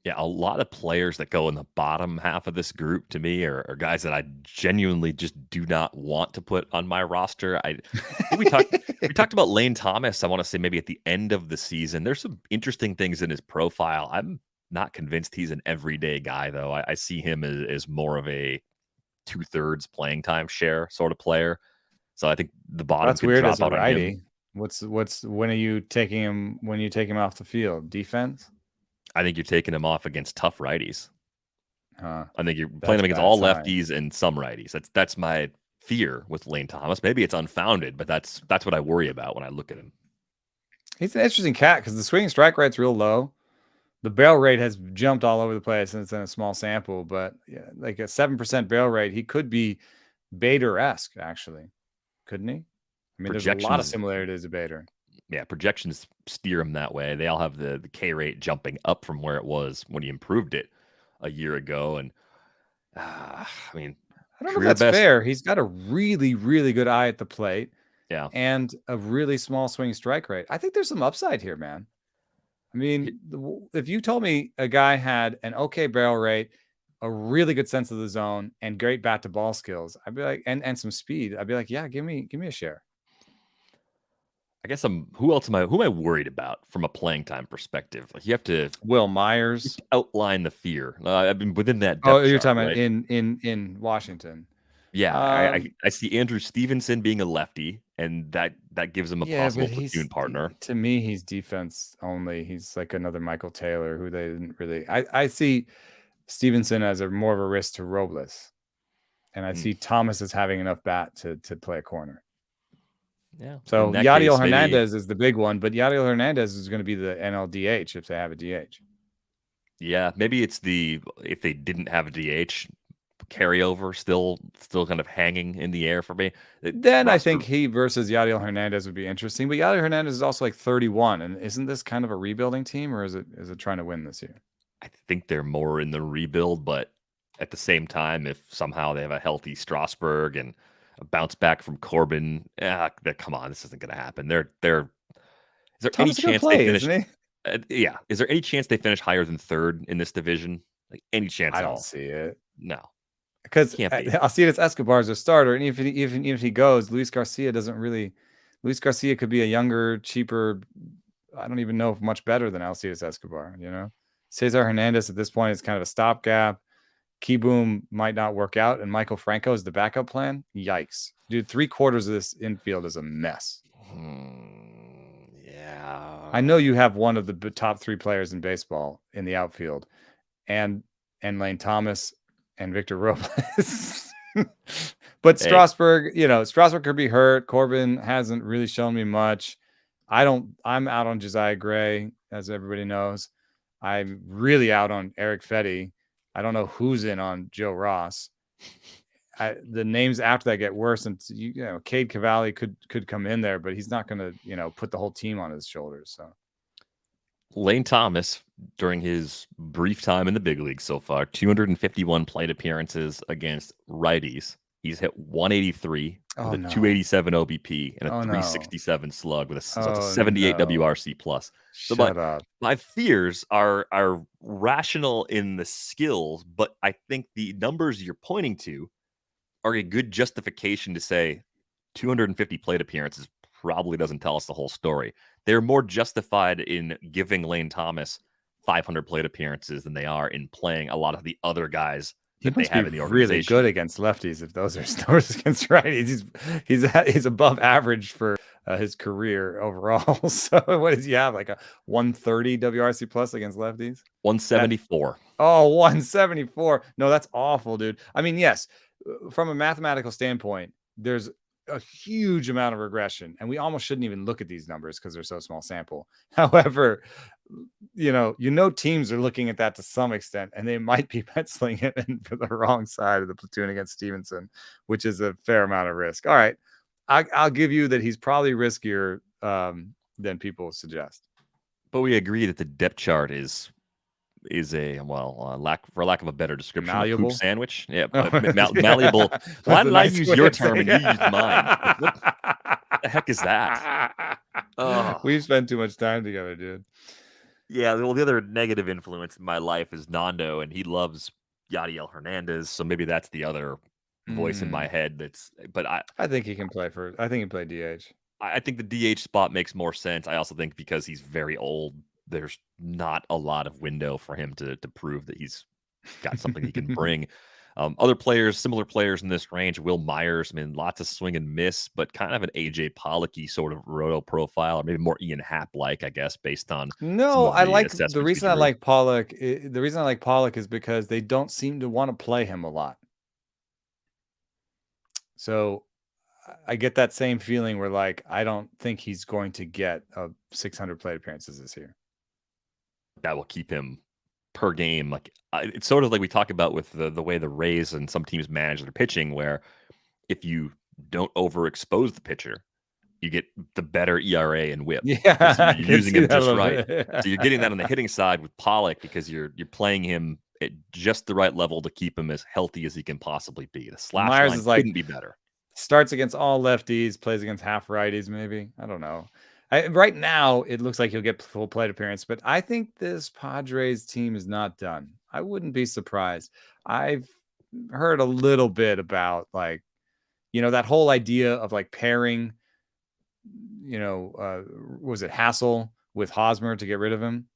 Yeah, a lot of players that go in the bottom half of this group to me are guys that I genuinely just do not want to put on my roster. I think we talked about Lane Thomas. I want to say maybe at the end of the season. There's some interesting things in his profile. I'm not convinced he's an everyday guy though. I see him as more of a 2/3 playing time share sort of player. So I think the bottom
That's
could
weird
drop
as a
out on
righty.
him.
When are you taking him? When you take him off the field, defense?
I think you're taking him off against tough righties. I think you're playing him against
bad
all
sign.
lefties and some righties. That's my fear with Lane Thomas. Maybe it's unfounded, but that's what I worry about when I look at him.
He's an interesting cat because the swinging strike rate's real low. The barrel rate has jumped all over the place, and it's in a small sample. But yeah, like a 7% barrel rate, he could be Bader-esque, actually, couldn't he? I mean, there's a lot of similarities to Bader.
Yeah, projections steer him that way. They all have the K rate jumping up from where it was when he improved it a year ago. And I mean,
I don't know if that's fair. He's got a really, really good eye at the plate.
Yeah.
And a really small swing strike rate. I think there's some upside here, man. I mean, if you told me a guy had an okay barrel rate, a really good sense of the zone, and great bat to ball skills, I'd be like, and some speed, I'd be like, yeah, give me a share.
I guess who am I worried about from a playing time perspective? Like you have to
Will Myers
outline the fear. I mean, within that depth
you're
chart,
talking
right?
about in Washington.
Yeah, I see Andrew Stevenson being a lefty, and that gives him a possible platoon partner.
To me, he's defense only. He's like another Michael Taylor, who they didn't really. I see Stevenson as more of a risk to Robles, and I see Thomas as having enough bat to play a corner.
Yeah.
So Yadiel Hernandez is the big one, but Yadiel Hernandez is going to be the NL DH if they have a DH.
Yeah, maybe it's if they didn't have a DH carryover still kind of hanging in the air for me.
Then I think he versus Yadiel Hernandez would be interesting. But Yadiel Hernandez is also like 31, and isn't this kind of a rebuilding team, or is it trying to win this year?
I think they're more in the rebuild, but at the same time, if somehow they have a healthy Strasburg and a bounce back from Corbin, come on, this isn't going to happen. Is there any chance they finish? Yeah, is there any chance they finish higher than third in this division? Like any chance at all?
I don't see it.
No,
because Alcides Escobar is a starter, and even if he goes, Luis Garcia doesn't really. Luis Garcia could be a younger, cheaper. I don't even know if much better than Alcides Escobar. You know, Cesar Hernandez at this point is kind of a stopgap. Keyboom might not work out, and Michael Franco is the backup plan. Yikes, dude! 3/4 of this infield is a mess.
Yeah,
I know you have one of the top 3 players in baseball in the outfield, and Lane Thomas and Victor Robles. But Strasburg, Strasburg could be hurt. Corbin hasn't really shown me much. I'm out on Josiah Gray, as everybody knows. I'm really out on Eric Fetty. I don't know who's in on Joe Ross. The names after that get worse, and Cade Cavalli could come in there, but he's not going to put the whole team on his shoulders. So
Lane Thomas, during his brief time in the big leagues so far, 251 plate appearances against righties. He's hit 183 with a 287 OBP and a 367 slug with a 78 WRC plus. So my fears are rational in the skills, but I think the numbers you're pointing to are a good justification to say 250 plate appearances probably doesn't tell us the whole story. They're more justified in giving Lane Thomas 500 plate appearances than they are in playing a lot of the other guys that they have in the organization.
Really good against lefties if those are numbers against righties. He's above average for his career overall. So what does he have? Like a 130 WRC plus against lefties?
174.
174. No, that's awful, dude. I mean, yes, from a mathematical standpoint, there's a huge amount of regression, and we almost shouldn't even look at these numbers because they're so small sample. However, teams are looking at that to some extent, and they might be penciling it in for the wrong side of the platoon against Stevenson, which is a fair amount of risk. All right, I'll give you that he's probably riskier than people suggest.
But we agree that the depth chart is a for lack of a better description,
malleable
poop sandwich. Yeah, malleable. Why did I use your term and you used mine? the heck is that? Oh.
We spend too much time together, dude.
Yeah, well, the other negative influence in my life is Nando, and he loves Yadiel Hernandez, so maybe that's the other voice in my head but
I think he can play I think he can play DH.
I think the DH spot makes more sense. I also think because he's very old, there's not a lot of window for him to prove that he's got something he can bring. Other players, similar players in this range, Will Myers, I mean, lots of swing and miss, but kind of an AJ Pollocky sort of roto profile, or maybe more Ian Happ-like, I guess, based on some
No,
of
I
the
like the
assessments we
reason I
drew.
like Pollock. The reason I like Pollock is because they don't seem to want to play him a lot. So I get that same feeling where, like, I don't think he's going to get 600 plate appearances this year.
That will keep him per game. Like it's sort of like we talk about with the way the Rays and some teams manage their pitching, where if you don't overexpose the pitcher, you get the better ERA and WHIP.
Yeah,
You're
I can
using
see
him
that a
just
little
right.
bit.
So you're getting that on the hitting side with Pollock because you're playing him at just the right level to keep him as healthy as he can possibly be. The slash
Myers
line
is like
couldn't be better.
starts against all lefties, plays against half righties. Maybe I don't know. Right now, it looks like he'll get full plate appearance, but I think this Padres team is not done. I wouldn't be surprised. I've heard a little bit about, like, that whole idea of like pairing, was it Hassel with Hosmer to get rid of him?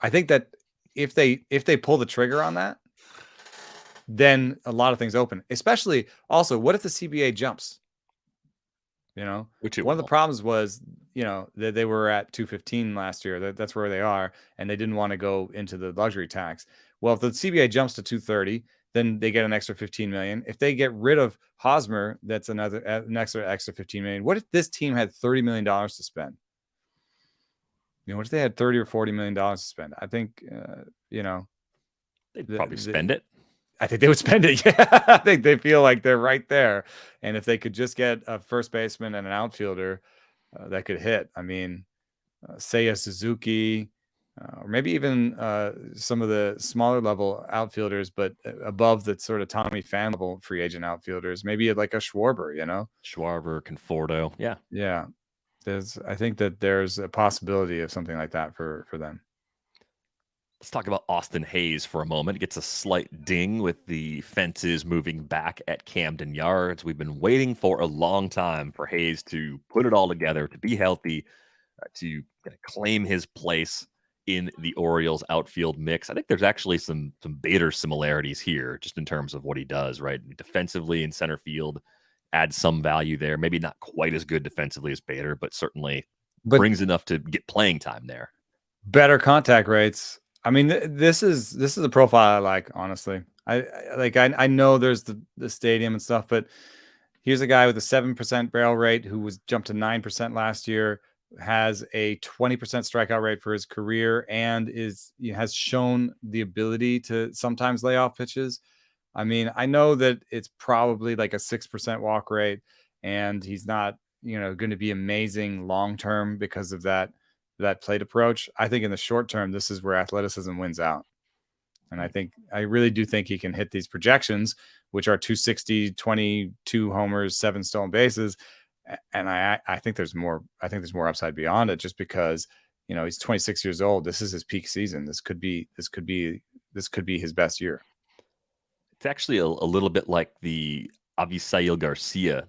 I think that if they pull the trigger on that, then a lot of things open. Especially also, what if the CBA jumps?
Which it
One of the
will.
problems was, that they were at 215 last year. That's where they are, and they didn't want to go into the luxury tax. Well, if the CBA jumps to 230, then they get an extra 15 million. If they get rid of Hosmer, that's an extra 15 million. What if this team had $30 million to spend? What if they had 30 or $40 million to spend? I think,
They'd probably spend it.
I think they would spend it. Yeah, I think they feel like they're right there. And if they could just get a first baseman and an outfielder that could hit, I mean, Seiya Suzuki, or maybe even some of the smaller level outfielders, but above the sort of Tommy Pham level free agent outfielders, maybe like a Schwarber,
Schwarber, Conforto. Yeah.
Yeah. I think that there's a possibility of something like that for them.
Let's talk about Austin Hayes for a moment. It gets a slight ding with the fences moving back at Camden Yards. We've been waiting for a long time for Hayes to put it all together, to be healthy, to claim his place in the Orioles outfield mix. I think there's actually some Bader similarities here, just in terms of what he does, right? Defensively in center field, adds some value there. Maybe not quite as good defensively as Bader, but certainly brings enough to get playing time there.
Better contact rates. I mean, this is a profile I like, honestly. I know there's the stadium and stuff, but here's a guy with a 7% barrel rate who was jumped to 9% last year, has a 20% strikeout rate for his career, and has shown the ability to sometimes lay off pitches. I mean, I know that it's probably like a 6% walk rate, and he's not, going to be amazing long term because of that plate approach. I think in the short term, this is where athleticism wins out. And I really do think he can hit these projections, which are 260, 22 homers, 7 stolen bases. And I think there's more. I think there's more upside beyond it, just because, he's 26 years old. This is his peak season. This could be his best year.
It's actually a little bit like the Avisail Garcia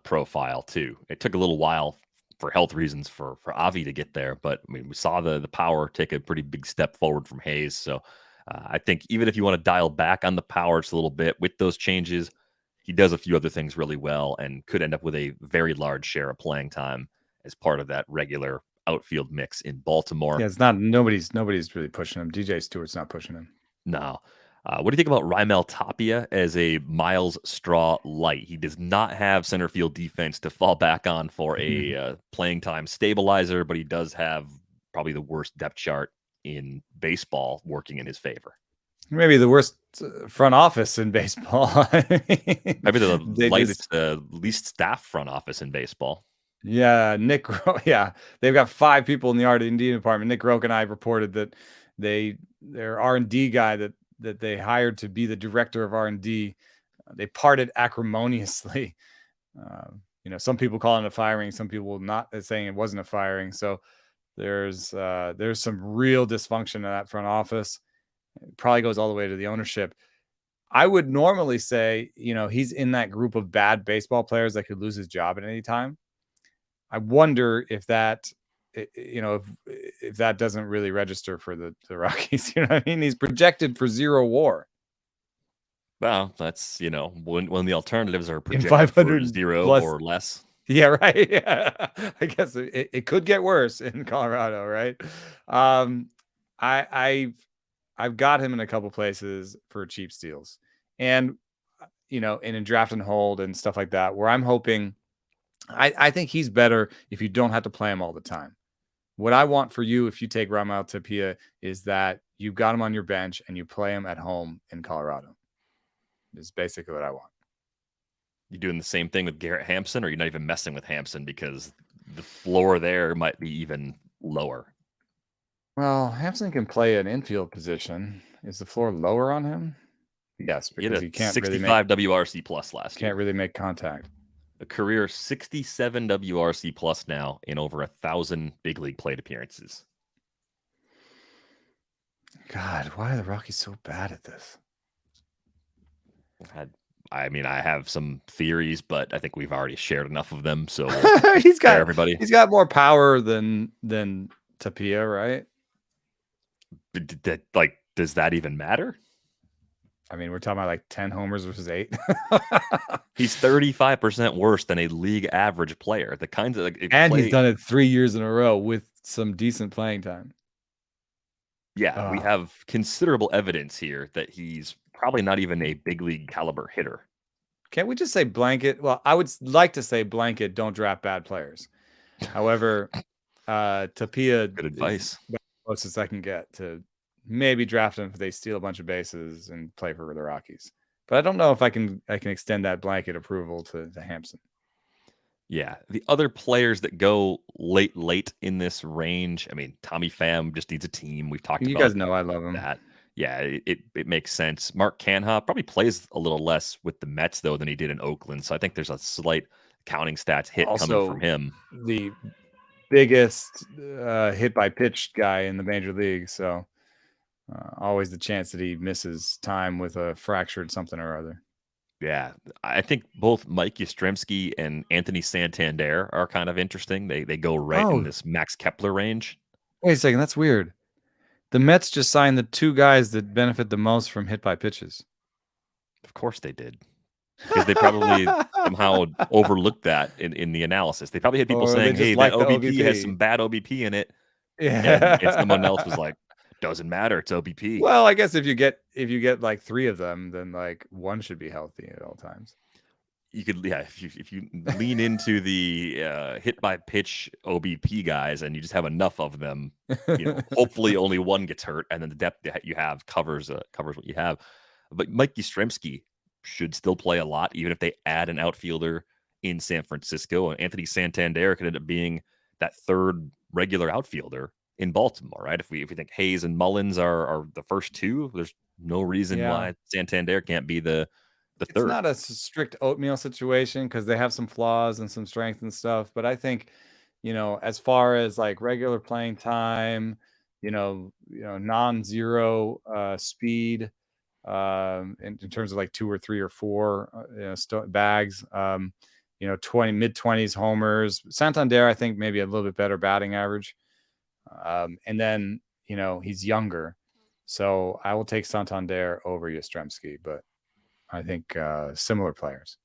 profile too. It took a little while for health reasons for Avi to get there, but I mean, we saw the power take a pretty big step forward from Hayes. So I think even if you want to dial back on the power just a little bit with those changes, he does a few other things really well and could end up with a very large share of playing time as part of that regular outfield mix in Baltimore.
Yeah, it's not nobody's really pushing him. DJ Stewart's not pushing him.
No. What do you think about Raimel Tapia as a Miles Straw light? He does not have center field defense to fall back on for a playing time stabilizer, but he does have probably the worst depth chart in baseball working in his favor.
Maybe the worst front office in baseball.
Maybe the least staff front office in baseball.
Yeah, yeah, they've got 5 people in the R&D department. Nick Roque and I reported that their R&D guy that they hired to be the director of R&D, they parted acrimoniously. some people call it a firing, some people not saying it wasn't a firing. So there's some real dysfunction in that front office. It probably goes all the way to the ownership. I would normally say, he's in that group of bad baseball players that could lose his job at any time. I wonder if that, if that doesn't really register for the Rockies. You know what I mean? He's projected for 0 WAR.
Well, that's when the alternatives are projected
500
for 0
plus,
or less.
Yeah, right. Yeah. I guess it could get worse in Colorado, right? I've got him in a couple places for cheap steals, and and in draft and hold and stuff like that, where I'm hoping. I think he's better if you don't have to play him all the time. What I want for you, if you take Raimel Tapia, is that you got him on your bench and you play him at home in Colorado. Is basically what I want.
You doing the same thing with Garrett Hampson, or you're not even messing with Hampson because the floor there might be even lower?
Well, Hampson can play an infield position. Is the floor lower on him? Yes, because he can't
65 WRC plus last year.
Can't really make contact.
A career 67 WRC plus now in over 1,000 big league plate appearances.
God, why are the Rockies so bad at this?
I have some theories, but I think we've already shared enough of them. So
he's got more power than Tapia, right?
Does that even matter?
We're talking about like 10 homers versus 8.
He's 35% worse than a league average player. The kinds of
he's done it 3 years in a row with some decent playing time.
Yeah, we have considerable evidence here that he's probably not even a big league caliber hitter.
Can't we just say blanket? Well, I would like to say blanket, don't draft bad players. However, Tapia,
good advice.
The closest I can get to maybe draft him if they steal a bunch of bases and play for the Rockies. But I don't know if I can extend that blanket approval to Hampson.
Yeah, the other players that go late in this range. Tommy Pham just needs a team. We've talked about.
You guys know I love him.
That. Yeah, it makes sense. Mark Canha probably plays a little less with the Mets though than he did in Oakland, so I think there's a slight counting stats hit coming from him.
The biggest hit by pitch guy in the major league, so always the chance that he misses time with a fractured something or other.
Yeah, I think both Mike Yastrzemski and Anthony Santander are kind of interesting. They go right in this Max Kepler range.
Wait a second, that's weird. The Mets just signed the 2 guys that benefit the most from hit by pitches.
Of course they did. Because they probably somehow overlooked that in the analysis. They probably had people saying, hey, that OBP has some bad OBP in it.
Yeah.
And someone else was like, doesn't matter, it's OBP.
Well, I guess if you get like 3 of them, then like 1 should be healthy at all times.
You could, if you lean into the hit by pitch OBP guys, and you just have enough of them, hopefully only 1 gets hurt, and then the depth that you have covers what you have. But Mike Yastrzemski should still play a lot, even if they add an outfielder in San Francisco. And Anthony Santander could end up being that 3rd regular outfielder in Baltimore, right? If we think Hayes and Mullins are the first 2, there's no reason why Santander can't be the 3rd.
It's not a strict oatmeal situation because they have some flaws and some strength and stuff. But I think, as far as like regular playing time, non-zero speed, in terms of like 2 or 3 or 4 bags, mid-20s homers. Santander, I think maybe a little bit better batting average. And then, he's younger. So I will take Santander over Yastrzemski, but I think similar players.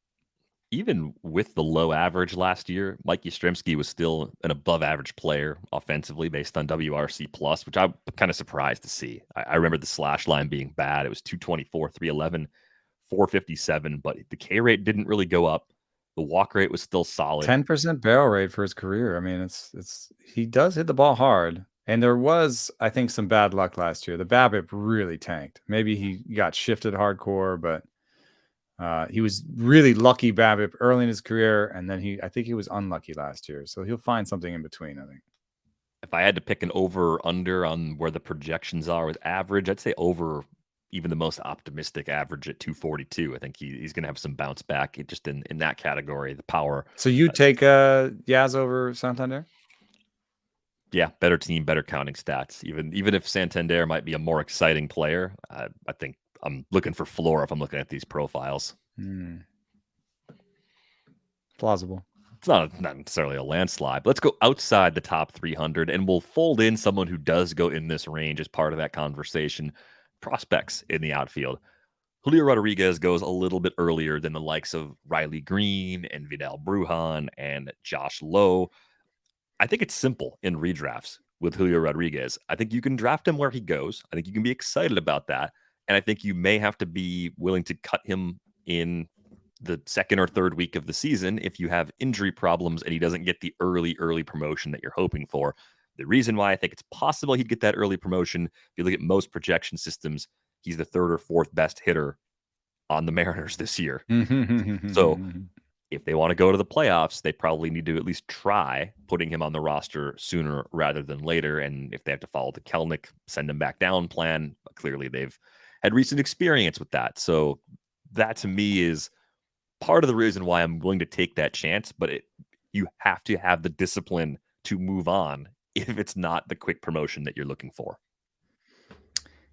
Even with the low average last year, Mike Yastrzemski was still an above average player offensively based on WRC plus, which I'm kind of surprised to see. I remember the slash line being bad. It was 224, 311, 457, but the K rate didn't really go up. The walk rate was still solid.
10% barrel rate for his career. It's he does hit the ball hard. And there was, I think, some bad luck last year. The BABIP really tanked. Maybe he got shifted hardcore, but he was really lucky BABIP early in his career, and then I think he was unlucky last year. So he'll find something in between, I think.
If I had to pick an over or under on where the projections are with average, I'd say over even the most optimistic average at 242. I think he's going to have some bounce back just in that category, the power.
So you take Yaz over Santander?
Yeah, better team, better counting stats. Even if Santander might be a more exciting player, I think I'm looking for floor if I'm looking at these profiles.
Plausible.
It's not necessarily a landslide, but let's go outside the top 300, and we'll fold in someone who does go in this range as part of that conversation. Prospects in the outfield. Julio Rodríguez goes a little bit earlier than the likes of Riley Greene and Vidal Bruján and Josh Lowe. I think it's simple in redrafts with Julio Rodríguez. I think you can draft him where he goes. I think you can be excited about that. And I think you may have to be willing to cut him in the second or third week of the season if you have injury problems and he doesn't get the early promotion that you're hoping for. The reason why I think it's possible he'd get that early promotion, if you look at most projection systems, he's the third or fourth best hitter on the Mariners this year. So if they want to go to the playoffs, they probably need to at least try putting him on the roster sooner rather than later. And if they have to follow the Kelnick send him back down plan, clearly they've had recent experience with that. So that to me is part of the reason why I'm willing to take that chance. But you have to have the discipline to move on if it's not the quick promotion that you're looking for.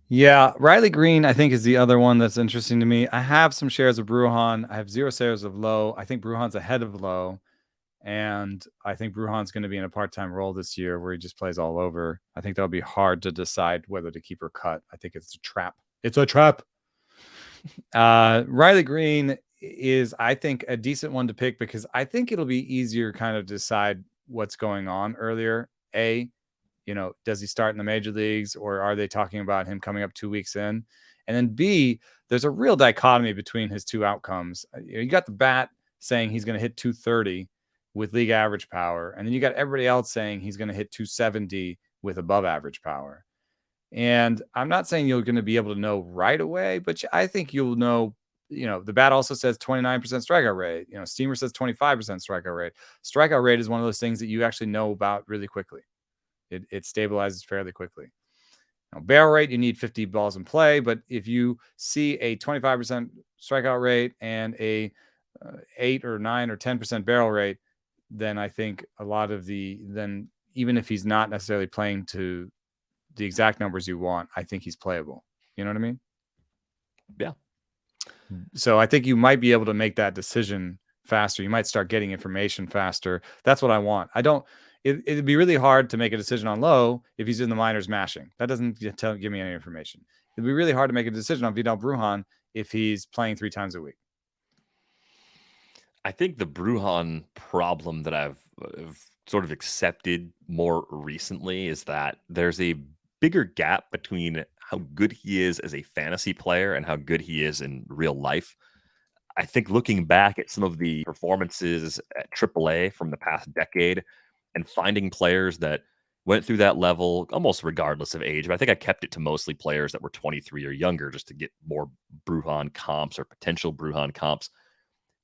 Yeah, Riley Greene, I think, is the other one that's interesting to me. I have some shares of Bruján. I have 0 shares of Lowe. I think Bruján's ahead of Lowe. And I think Bruján's going to be in a part-time role this year where he just plays all over. I think that'll be hard to decide whether to keep or cut. I think it's a trap. It's a trap. Riley Greene is, I think, a decent one to pick because I think it'll be easier kind of decide what's going on earlier. Does he start in the major leagues or are they talking about him coming up 2 weeks in? And then B, there's a real dichotomy between his two outcomes. You got the bat saying he's going to hit 230 with league average power. And then you got everybody else saying he's going to hit 270 with above average power. And I'm not saying you're going to be able to know right away, but I think you'll know. The bat also says 29% strikeout rate. Steamer says 25% strikeout rate. Strikeout rate is one of those things that you actually know about really quickly. It stabilizes fairly quickly. Now, barrel rate, you need 50 balls in play, but if you see a 25% strikeout rate and a 8 or 9 or 10% barrel rate, then I think then even if he's not necessarily playing to the exact numbers you want, I think he's playable. You know what I mean?
Yeah.
So I think you might be able to make that decision faster. You might start getting information faster. That's what I want. It'd be really hard to make a decision on Lowe if he's in the minors mashing. That doesn't give me any information. It'd be really hard to make a decision on Vidal Bruján if he's playing 3 times a week.
I think the Bruján problem that I've sort of accepted more recently is that there's a bigger gap between how good he is as a fantasy player and how good he is in real life. I think looking back at some of the performances at AAA from the past decade and finding players that went through that level almost regardless of age, but I think I kept it to mostly players that were 23 or younger just to get more Bruján comps or potential Bruján comps.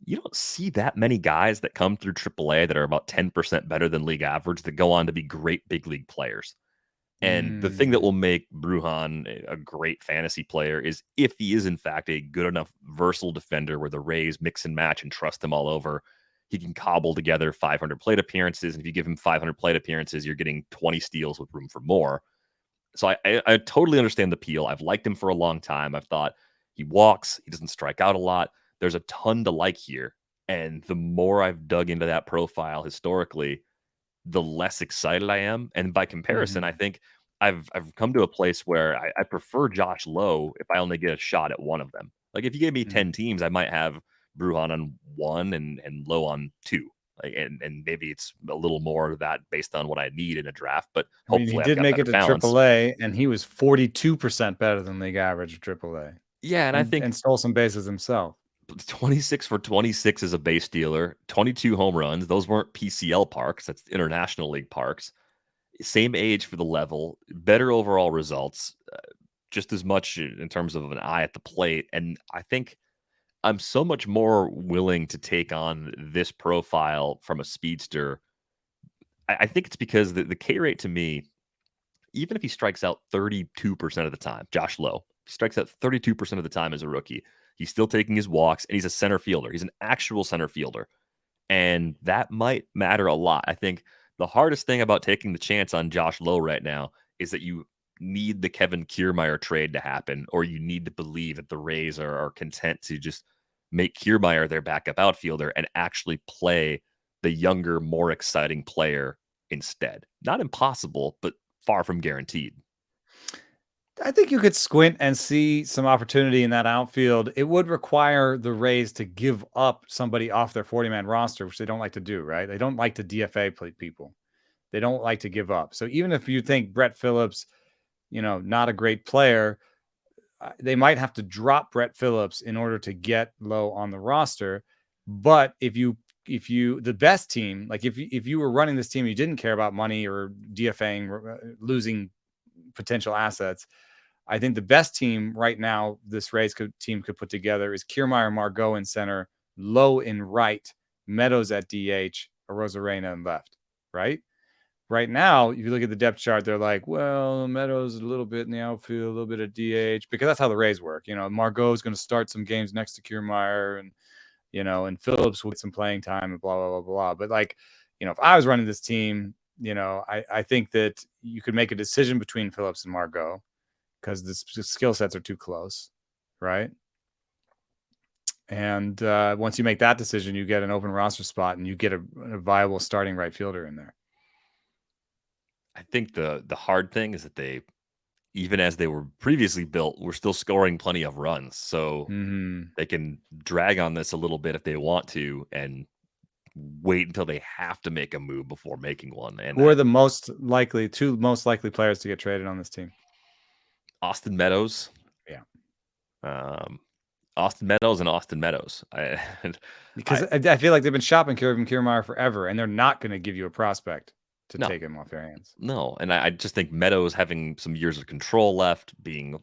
You don't see that many guys that come through AAA that are about 10% better than league average that go on to be great big league players. And the thing that will make Bruján a great fantasy player is if he is, in fact, a good enough versatile defender where the Rays mix and match and trust him all over, he can cobble together 500 plate appearances. And if you give him 500 plate appearances, you're getting 20 steals with room for more. So I totally understand the appeal. I've liked him for a long time. I've thought he walks, he doesn't strike out a lot. There's a ton to like here. And the more I've dug into that profile historically, the less excited I am. And by comparison, I think I've come to a place where I prefer Josh Lowe if I only get a shot at one of them. Like if you gave me 10 teams, I might have Bruján on 1 and Lowe on 2. Like and maybe it's a little more of that based on what I need in a draft, but hopefully
he did
I've got
make it
better
to
balance.
AAA, and he was 42% better than league average of AAA.
Yeah, and I think
and stole some bases himself.
26 for 26 is a base stealer, 22 home runs. Those weren't PCL parks. That's International League parks. Same age for the level, better overall results, just as much in terms of an eye at the plate. And I think I'm so much more willing to take on this profile from a speedster. I think it's because the K rate to me, even if he strikes out 32% of the time, Josh Lowe, strikes out 32% of the time as a rookie. He's still taking his walks, and he's a center fielder. He's an actual center fielder. And that might matter a lot. I think the hardest thing about taking the chance on Josh Lowe right now is that you need the Kevin Kiermaier trade to happen, or you need to believe that the Rays are content to just make Kiermaier their backup outfielder and actually play the younger, more exciting player instead. Not impossible, but far from guaranteed.
I think you could squint and see some opportunity in that outfield. It would require the Rays to give up somebody off their 40-man roster, which they don't like to do, right? They don't like to DFA people. They don't like to give up. So even if you think Brett Phillips, not a great player, they might have to drop Brett Phillips in order to get Lowe on the roster. But if you the best team, like if you were running this team, you didn't care about money or DFAing, losing potential assets. I think the best team right now this Rays team could put together is Kiermaier, Margot in center, Lowe in right, Meadows at DH, Arozarena in left, right? Right now, if you look at the depth chart, they're like, well, Meadows a little bit in the outfield, a little bit of DH, because that's how the Rays work. Margot is going to start some games next to Kiermaier, and Phillips will get some playing time and blah, blah, blah, blah. But if I was running this team, I think that you could make a decision between Phillips and Margot because the skill sets are too close, right? And once you make that decision, you get an open roster spot and you get a viable starting right fielder in there.
I think the hard thing is that they, even as they were previously built, were still scoring plenty of runs. So they can drag on this a little bit if they want to and wait until they have to make a move before making one. And
who are the two most likely players to get traded on this team?
Austin Meadows.
Yeah.
Austin Meadows and Austin Meadows.
Because I feel like they've been shopping Kiermaier forever, and they're not going to give you a prospect to take him off their hands.
No, and I just think Meadows having some years of control left, being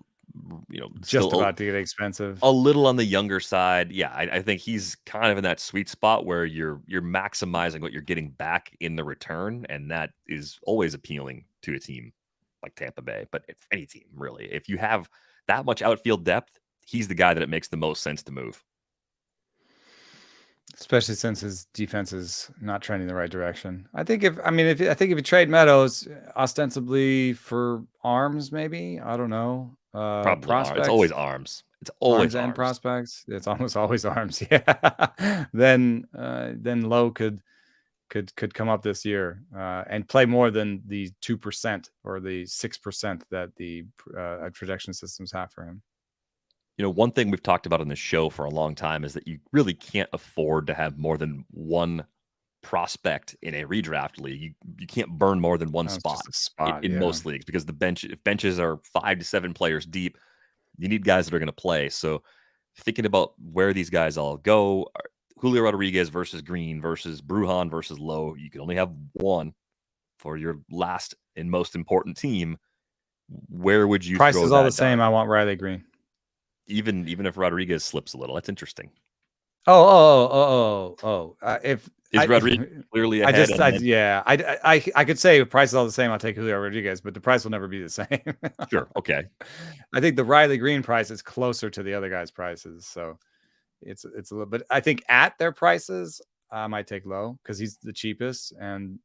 just about to get expensive,
a little on the younger side. Yeah, I think he's kind of in that sweet spot where you're maximizing what you're getting back in the return, and that is always appealing to a team like Tampa Bay, but if any team really. If you have that much outfield depth, he's the guy that it makes the most sense to move.
Especially since his defense is not trending the right direction. I think if you trade Meadows ostensibly for arms, maybe, I don't know.
Probably
prospects.
It's always arms. It's always
arms and prospects. It's almost always arms. Yeah. Then Lowe could come up this year and play more than the 2% or the 6% that the projection systems have for him.
One thing we've talked about on this show for a long time is that you really can't afford to have more than one prospect in a redraft league. You can't burn more than one spot in most leagues, because if benches are 5 to 7 players deep, you need guys that are going to play. So thinking about where these guys all go, Julio Rodríguez versus Greene versus Bruján versus Lowe, you can only have one for your last and most important team. Where would you
price is all the same?
dart?
I want Riley Greene.
Even if Rodríguez slips a little, that's interesting.
If
Rodríguez clearly ahead?
I could say if price is all the same, I'll take Julio Rodríguez, but the price will never be the same.
Sure, okay.
I think the Riley Greene price is closer to the other guys' prices, so it's a little bit. I think at their prices, I might take Lowe because he's the cheapest, and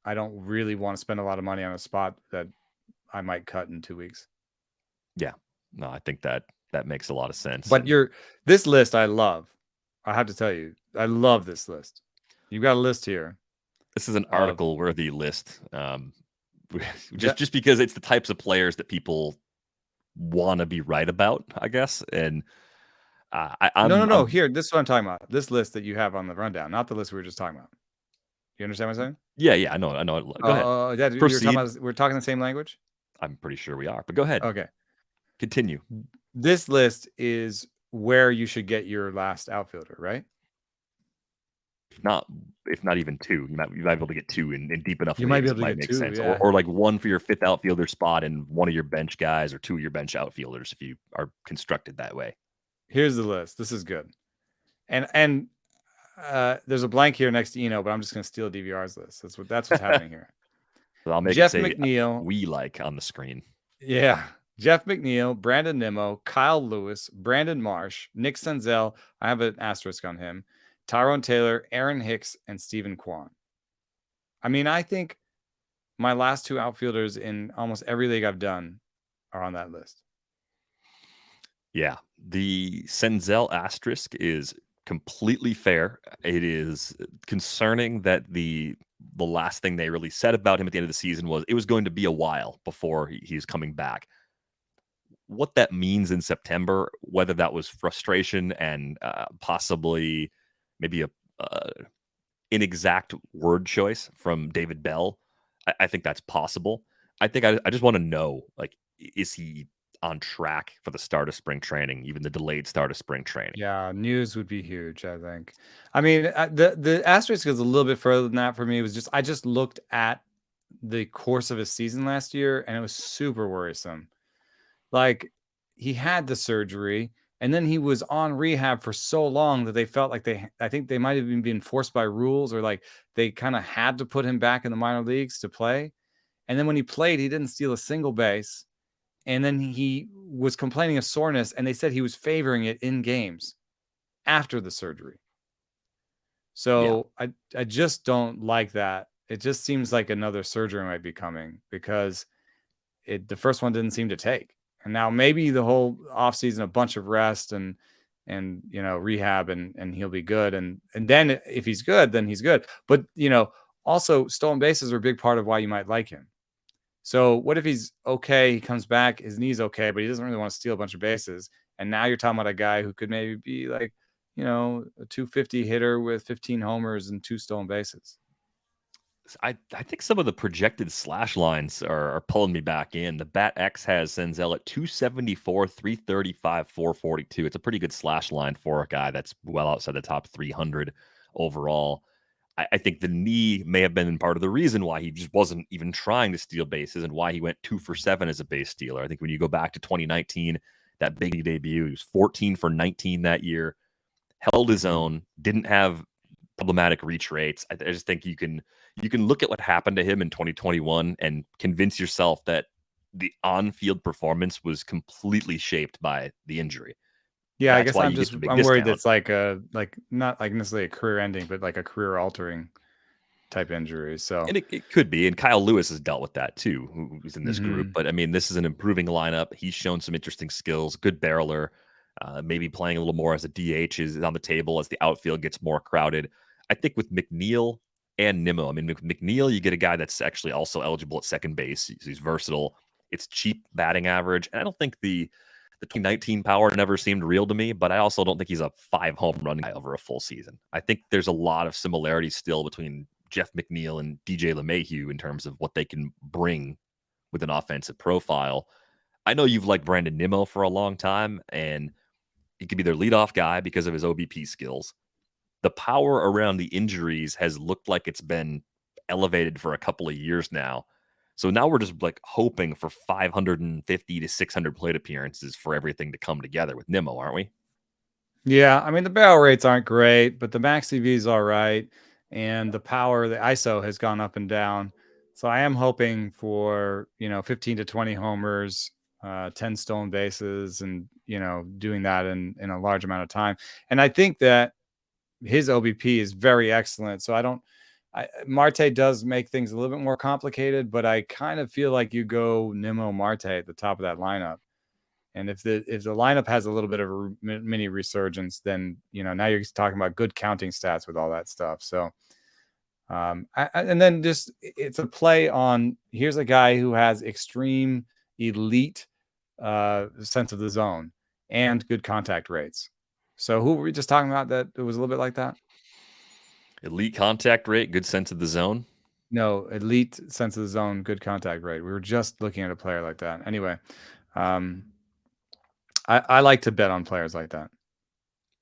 I don't really want to spend a lot of money on a spot that I might cut in 2 weeks.
Yeah. No, I think that makes a lot of sense.
But this list I love. I have to tell you, I love this list. You've got a list here.
This is an article-worthy list. Just because it's the types of players that people want to be right about, I guess. And
No. Here, this is what I'm talking about. This list that you have on the rundown, not the list we were just talking about. You understand what I'm saying?
Yeah, I know. Go ahead. Proceed.
We're talking the same language?
I'm pretty sure we are, but go ahead.
Okay.
Continue.
This list is where you should get your last outfielder, right?
If not even two, you might be able to get two in deep enough.
You might be able to get
make
two,
sense.
yeah.
Or like one for your fifth outfielder spot and one of your bench guys, or two of your bench outfielders if you are constructed that way.
Here's the list. This is good. And there's a blank here next to Eno, but I'm just going to steal DVR's list. That's what's happening here.
So I'll make
Jeff
it say
McNeil.
We like on the screen.
Yeah. Jeff McNeil, Brandon Nimmo, Kyle Lewis, Brandon Marsh, Nick Senzel. I have an asterisk on him. Tyrone Taylor, Aaron Hicks, and Stephen Kwan. I mean, I think my last two outfielders in almost every league I've done are on that list.
Yeah, the Senzel asterisk is completely fair. It is concerning that the last thing they really said about him at the end of the season was it was going to be a while before he's coming back. What that means in September, whether that was frustration and possibly maybe a inexact word choice from David Bell, I think that's possible. I think I just want to know, like, is he on track for the start of spring training, even the delayed start of spring training?
Yeah, news would be huge, I think. I mean, the asterisk is a little bit further than that for me. It was just I just looked at the course of his season last year, and it was super worrisome. Like, he had the surgery, and then he was on rehab for so long that they felt like I think they might have even been forced by rules, or like they kind of had to put him back in the minor leagues to play. And then when he played, he didn't steal a single base. And then he was complaining of soreness, and they said he was favoring it in games after the surgery.
Yeah.
So I just don't like that. It just seems like another surgery might be coming because the first one didn't seem to take. And now maybe the whole offseason, a bunch of rest and rehab, and he'll be good. And then if he's good, then he's good. But also stolen bases are a big part of why you might like him. So what if he's okay? He comes back, his knee's okay, but he doesn't really want to steal a bunch of bases. And now you're talking about a guy who could maybe be like, a 250 hitter with 15 homers and 2 stolen bases.
I think some of the projected slash lines are pulling me back in. The Bat X has Senzel at 274, 335, 442. It's a pretty good slash line for a guy that's well outside the top 300 overall. I think the knee may have been part of the reason why he just wasn't even trying to steal bases and why he went 2 for 7 as a base stealer. I think when you go back to 2019, that big debut, he was 14 for 19 that year, held his own, didn't have problematic reach rates. I just think you can look at what happened to him in 2021 and convince yourself that the on-field performance was completely shaped by the injury.
Yeah, I
That's
guess
why you get the big
I'm worried
discount.
that's like not like necessarily a career ending, but like a career altering type injury. So
And it could be. And Kyle Lewis has dealt with that too, who's in this group. But I mean, this is an improving lineup. He's shown some interesting skills, good barreler, maybe playing a little more as a DH is on the table as the outfield gets more crowded. I think with McNeil and Nimmo, I mean, with McNeil, you get a guy that's actually also eligible at second base. He's versatile. It's cheap batting average. And I don't think the 2019 power never seemed real to me, but I also don't think he's a 5 home run guy over a full season. I think there's a lot of similarities still between Jeff McNeil and DJ LeMahieu in terms of what they can bring with an offensive profile. I know you've liked Brandon Nimmo for a long time, and he could be their leadoff guy because of his OBP skills. The power around the injuries has looked like it's been elevated for a couple of years now. So now we're just like hoping for 550 to 600 plate appearances for everything to come together with Nimmo, aren't we?
yeah, I mean the barrel rates aren't great, but the max EV is all right, and the power, the ISO has gone up and down. So I am hoping for 15 to 20 homers, 10 stolen bases, and doing that in a large amount of time. And I think that his OBP is very excellent. So Marte does make things a little bit more complicated, but I kind of feel like you go Nimmo Marte at the top of that lineup. And if the lineup has a little bit of a mini resurgence, then now you're talking about good counting stats with all that stuff. So, and then just it's a play on here's a guy who has extreme elite sense of the zone and good contact rates. So who were we just talking about that it was a little bit like that?
Elite contact rate, good sense of the zone.
No, elite sense of the zone, good contact rate. We were just looking at a player like that. Anyway, I like to bet on players like that.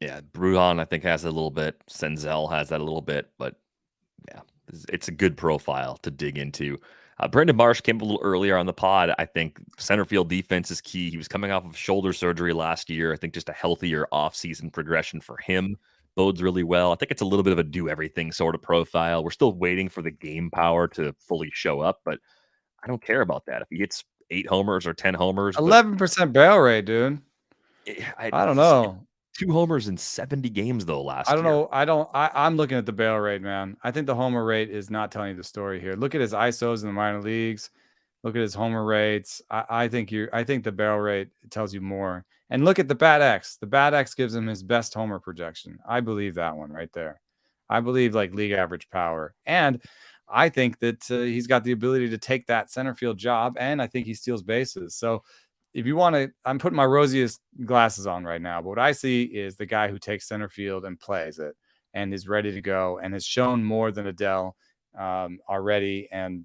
Yeah, Bruján, I think, has a little bit. Senzel has that a little bit, but yeah, it's a good profile to dig into. Brandon Marsh came a little earlier on the pod. I think center field defense is key. He was coming off of shoulder surgery last year. I think just a healthier offseason progression for him bodes really well. I think it's a little bit of a do everything sort of profile. We're still waiting for the game power to fully show up, but I don't care about that. If he hits 8 homers or 10 homers.
11% barrel rate, dude. I don't know.
2 homers in 70 games though last
I don't
year.
know. I'm looking at the barrel rate, man. I think the homer rate is not telling you the story here. Look at his ISOs in the minor leagues. Look at his homer rates. I think the barrel rate tells you more. And look at the bat X. The bat X gives him his best homer projection. I believe that one right there. I believe like league average power. And I think that he's got the ability to take that center field job. And I think he steals bases. So if you want to, I'm putting my rosiest glasses on right now. But what I see is the guy who takes center field and plays it and is ready to go and has shown more than Adell already. And,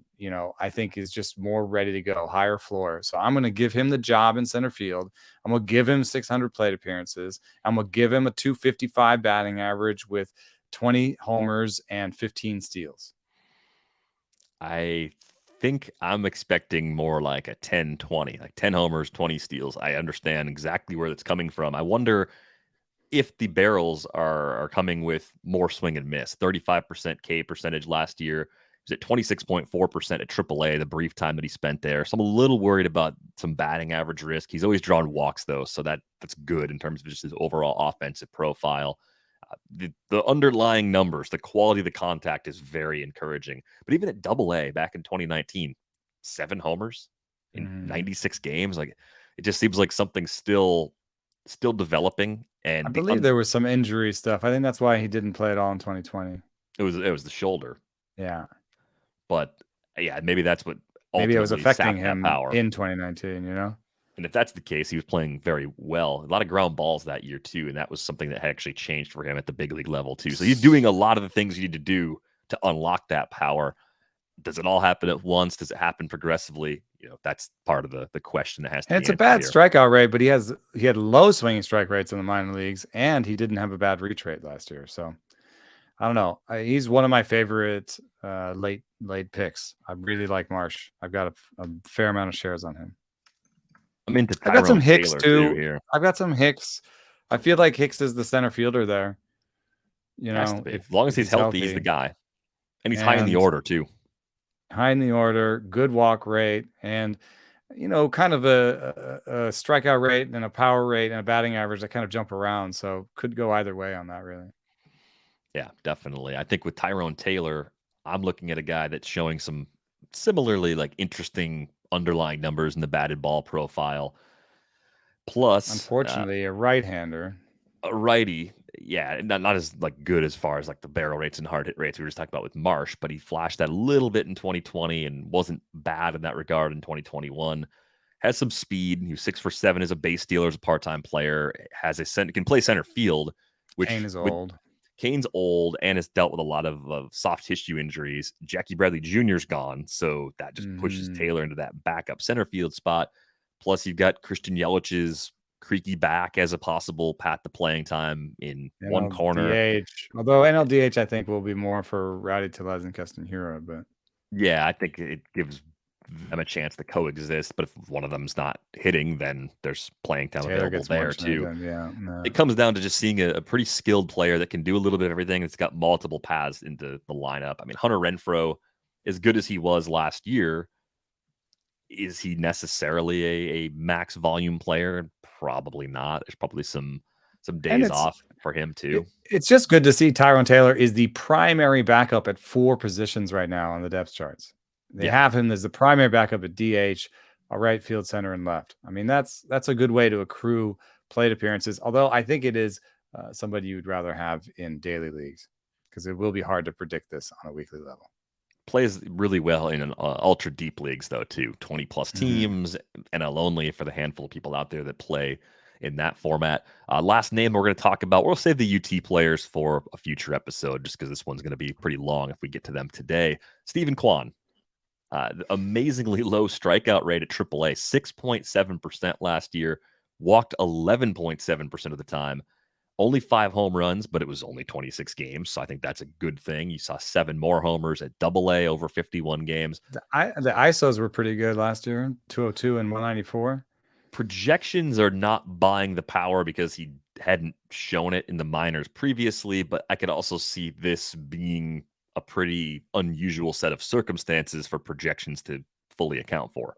I think is just more ready to go, higher floor. So I'm going to give him the job in center field. I'm going to give him 600 plate appearances. I'm going to give him a 255 batting average with 20 homers and 15 steals.
I think I'm expecting more like a 10-20, like 10 homers, 20 steals. I understand exactly where that's coming from. I wonder if the barrels are coming with more swing and miss. 35% K percentage last year. He was at 26.4% at AAA the brief time that he spent there. So I'm a little worried about some batting average risk. He's always drawn walks though, so that's good in terms of just his overall offensive profile. The underlying numbers, the quality of the contact is very encouraging. But even at AA back in 2019, 7 homers in 96 games, like it just seems like something still developing. And
I believe there was some injury stuff. I think that's why he didn't play at all in 2020.
It was the shoulder.
Yeah.
But yeah, maybe that's what
maybe it was affecting him
power
in 2019,
And if that's the case, he was playing very well. A lot of ground balls that year too, and that was something that had actually changed for him at the big league level too. So he's doing a lot of the things you need to do to unlock that power. Does it all happen at once? Does it happen progressively? That's part of the question that has to be
answered. It's a bad strikeout rate, but he had low swinging strike rates in the minor leagues, and he didn't have a bad reach rate last year. So I don't know. He's one of my favorite late picks. I really like Marsh. I've got a fair amount of shares on him.
I'm into Tyrone
I've got some Hicks
Taylor too here.
I've got some Hicks. I feel like Hicks is the center fielder there.
As long as he's healthy, he's the guy. And he's high in the order too.
High in the order, good walk rate, and kind of a strikeout rate and a power rate and a batting average that kind of jump around. So could go either way on that, really.
Yeah, definitely. I think with Tyrone Taylor, I'm looking at a guy that's showing some similarly like interesting underlying numbers in the batted ball profile. Plus,
unfortunately, a right-hander.
A righty, yeah, not as like good as far as like the barrel rates and hard hit rates we were just talking about with Marsh, but he flashed that a little bit in 2020 and wasn't bad in that regard in 2021. Has some speed. He was 6 for 7 as a base stealer, as a part-time player. Can play center field, which
Kane is old.
Kane's old and has dealt with a lot of soft tissue injuries. Jackie Bradley Jr.'s gone, so that just pushes Taylor into that backup center field spot. Plus, you've got Christian Yelich's creaky back as a possible path to playing time in one corner.
DH. Although NLDH, I think, will be more for Rowdy Tellez and Castanheira, but
yeah, I think it gives them a chance to coexist. But if one of them's not hitting, then there's playing time available there too. It comes down to just seeing a pretty skilled player that can do a little bit of everything. It's got multiple paths into the lineup. I mean, Hunter Renfroe, as good as he was last year, is he necessarily a max volume player? Probably not. There's probably some days off for him too.
It's just good to see Tyrone Taylor is the primary backup at 4 positions right now on the depth charts. They have him as the primary backup at DH, a right field, center, and left. I mean, that's a good way to accrue plate appearances. Although I think it is somebody you would rather have in daily leagues because it will be hard to predict this on a weekly level.
Plays really well in an ultra deep leagues though too. 20 plus teams, NL only for the handful of people out there that play in that format. Last name we're going to talk about. We'll save the UT players for a future episode just because this one's going to be pretty long if we get to them today. Stephen Kwan. Amazingly low strikeout rate at AAA, 6.7% last year, walked 11.7% of the time, only 5 home runs, but it was only 26 games. So I think that's a good thing. You saw 7 more homers at AA over 51 games.
The ISOs were pretty good last year, 202 and 194.
Projections are not buying the power because he hadn't shown it in the minors previously, but I could also see this being a pretty unusual set of circumstances for projections to fully account for.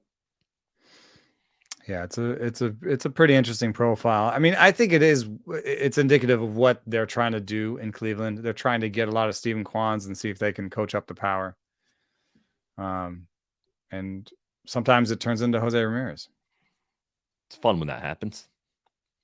Yeah, it's a pretty interesting profile. I mean, I think it's indicative of what they're trying to do in Cleveland. They're trying to get a lot of Stephen Kwans and see if they can coach up the power. And sometimes it turns into Jose Ramirez.
It's fun when that happens.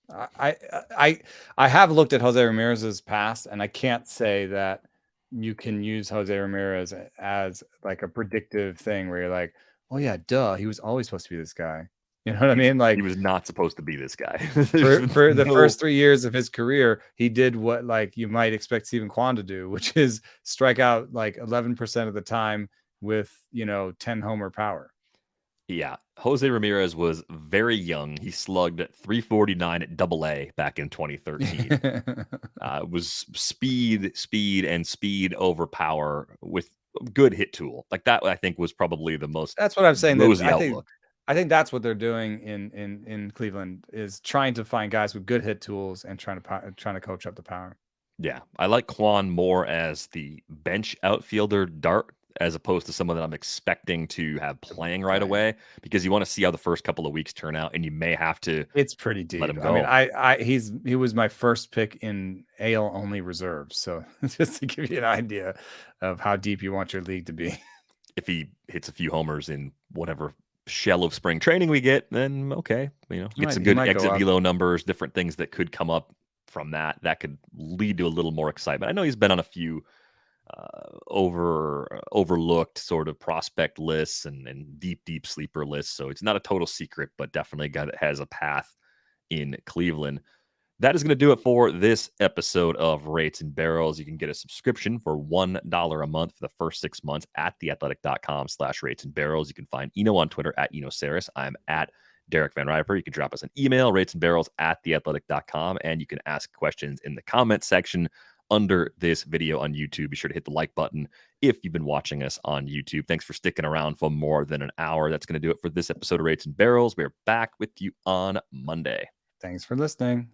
I have looked at Jose Ramirez's past, and I can't say that you can use Jose Ramirez as like a predictive thing where you're like, oh yeah, duh, he was always supposed to be this guy. You know what I mean? Like,
he was not supposed to be this guy.
for the first 3 years of his career, he did what like you might expect Stephen Kwan to do, which is strike out like 11% of the time with 10 homer power.
Yeah, Jose Ramirez was very young. He slugged at 349 at AA back in 2013. It was speed over power with good hit tool. Like that, I think was probably the most.
That's what I'm saying.
Rosy outlook.
I think that's what they're doing in Cleveland, is trying to find guys with good hit tools and trying to coach up the power.
Yeah, I like Kwan more as the bench outfielder dart as opposed to someone that I'm expecting to have playing right away, because you want to see how the first couple of weeks turn out, and you may have to.
It's pretty deep.
Let him go.
I mean, he was my first pick in AL only reserves, so just to give you an idea of how deep you want your league to be.
If he hits a few homers in whatever shell of spring training we get, then okay, get some good exit velo numbers, different things that could come up from that could lead to a little more excitement. I know he's been on a few overlooked sort of prospect lists and deep sleeper lists, so it's not a total secret, but definitely a guy that has a path in Cleveland. That is going to do it for this episode of Rates and Barrels. You can get a subscription for $1 a month for the first 6 months at theathletic.com/rates and barrels. You can find Eno on Twitter at EnoSaris. I'm at Derek Van Riper. You can drop us an email, ratesandbarrels@theathletic.com, and you can ask questions in the comment section under this video on YouTube. Be sure to hit the like button if you've been watching us on YouTube. Thanks for sticking around for more than an hour. That's going to do it for this episode of Rates and Barrels. We're back with you on Monday.
Thanks for listening.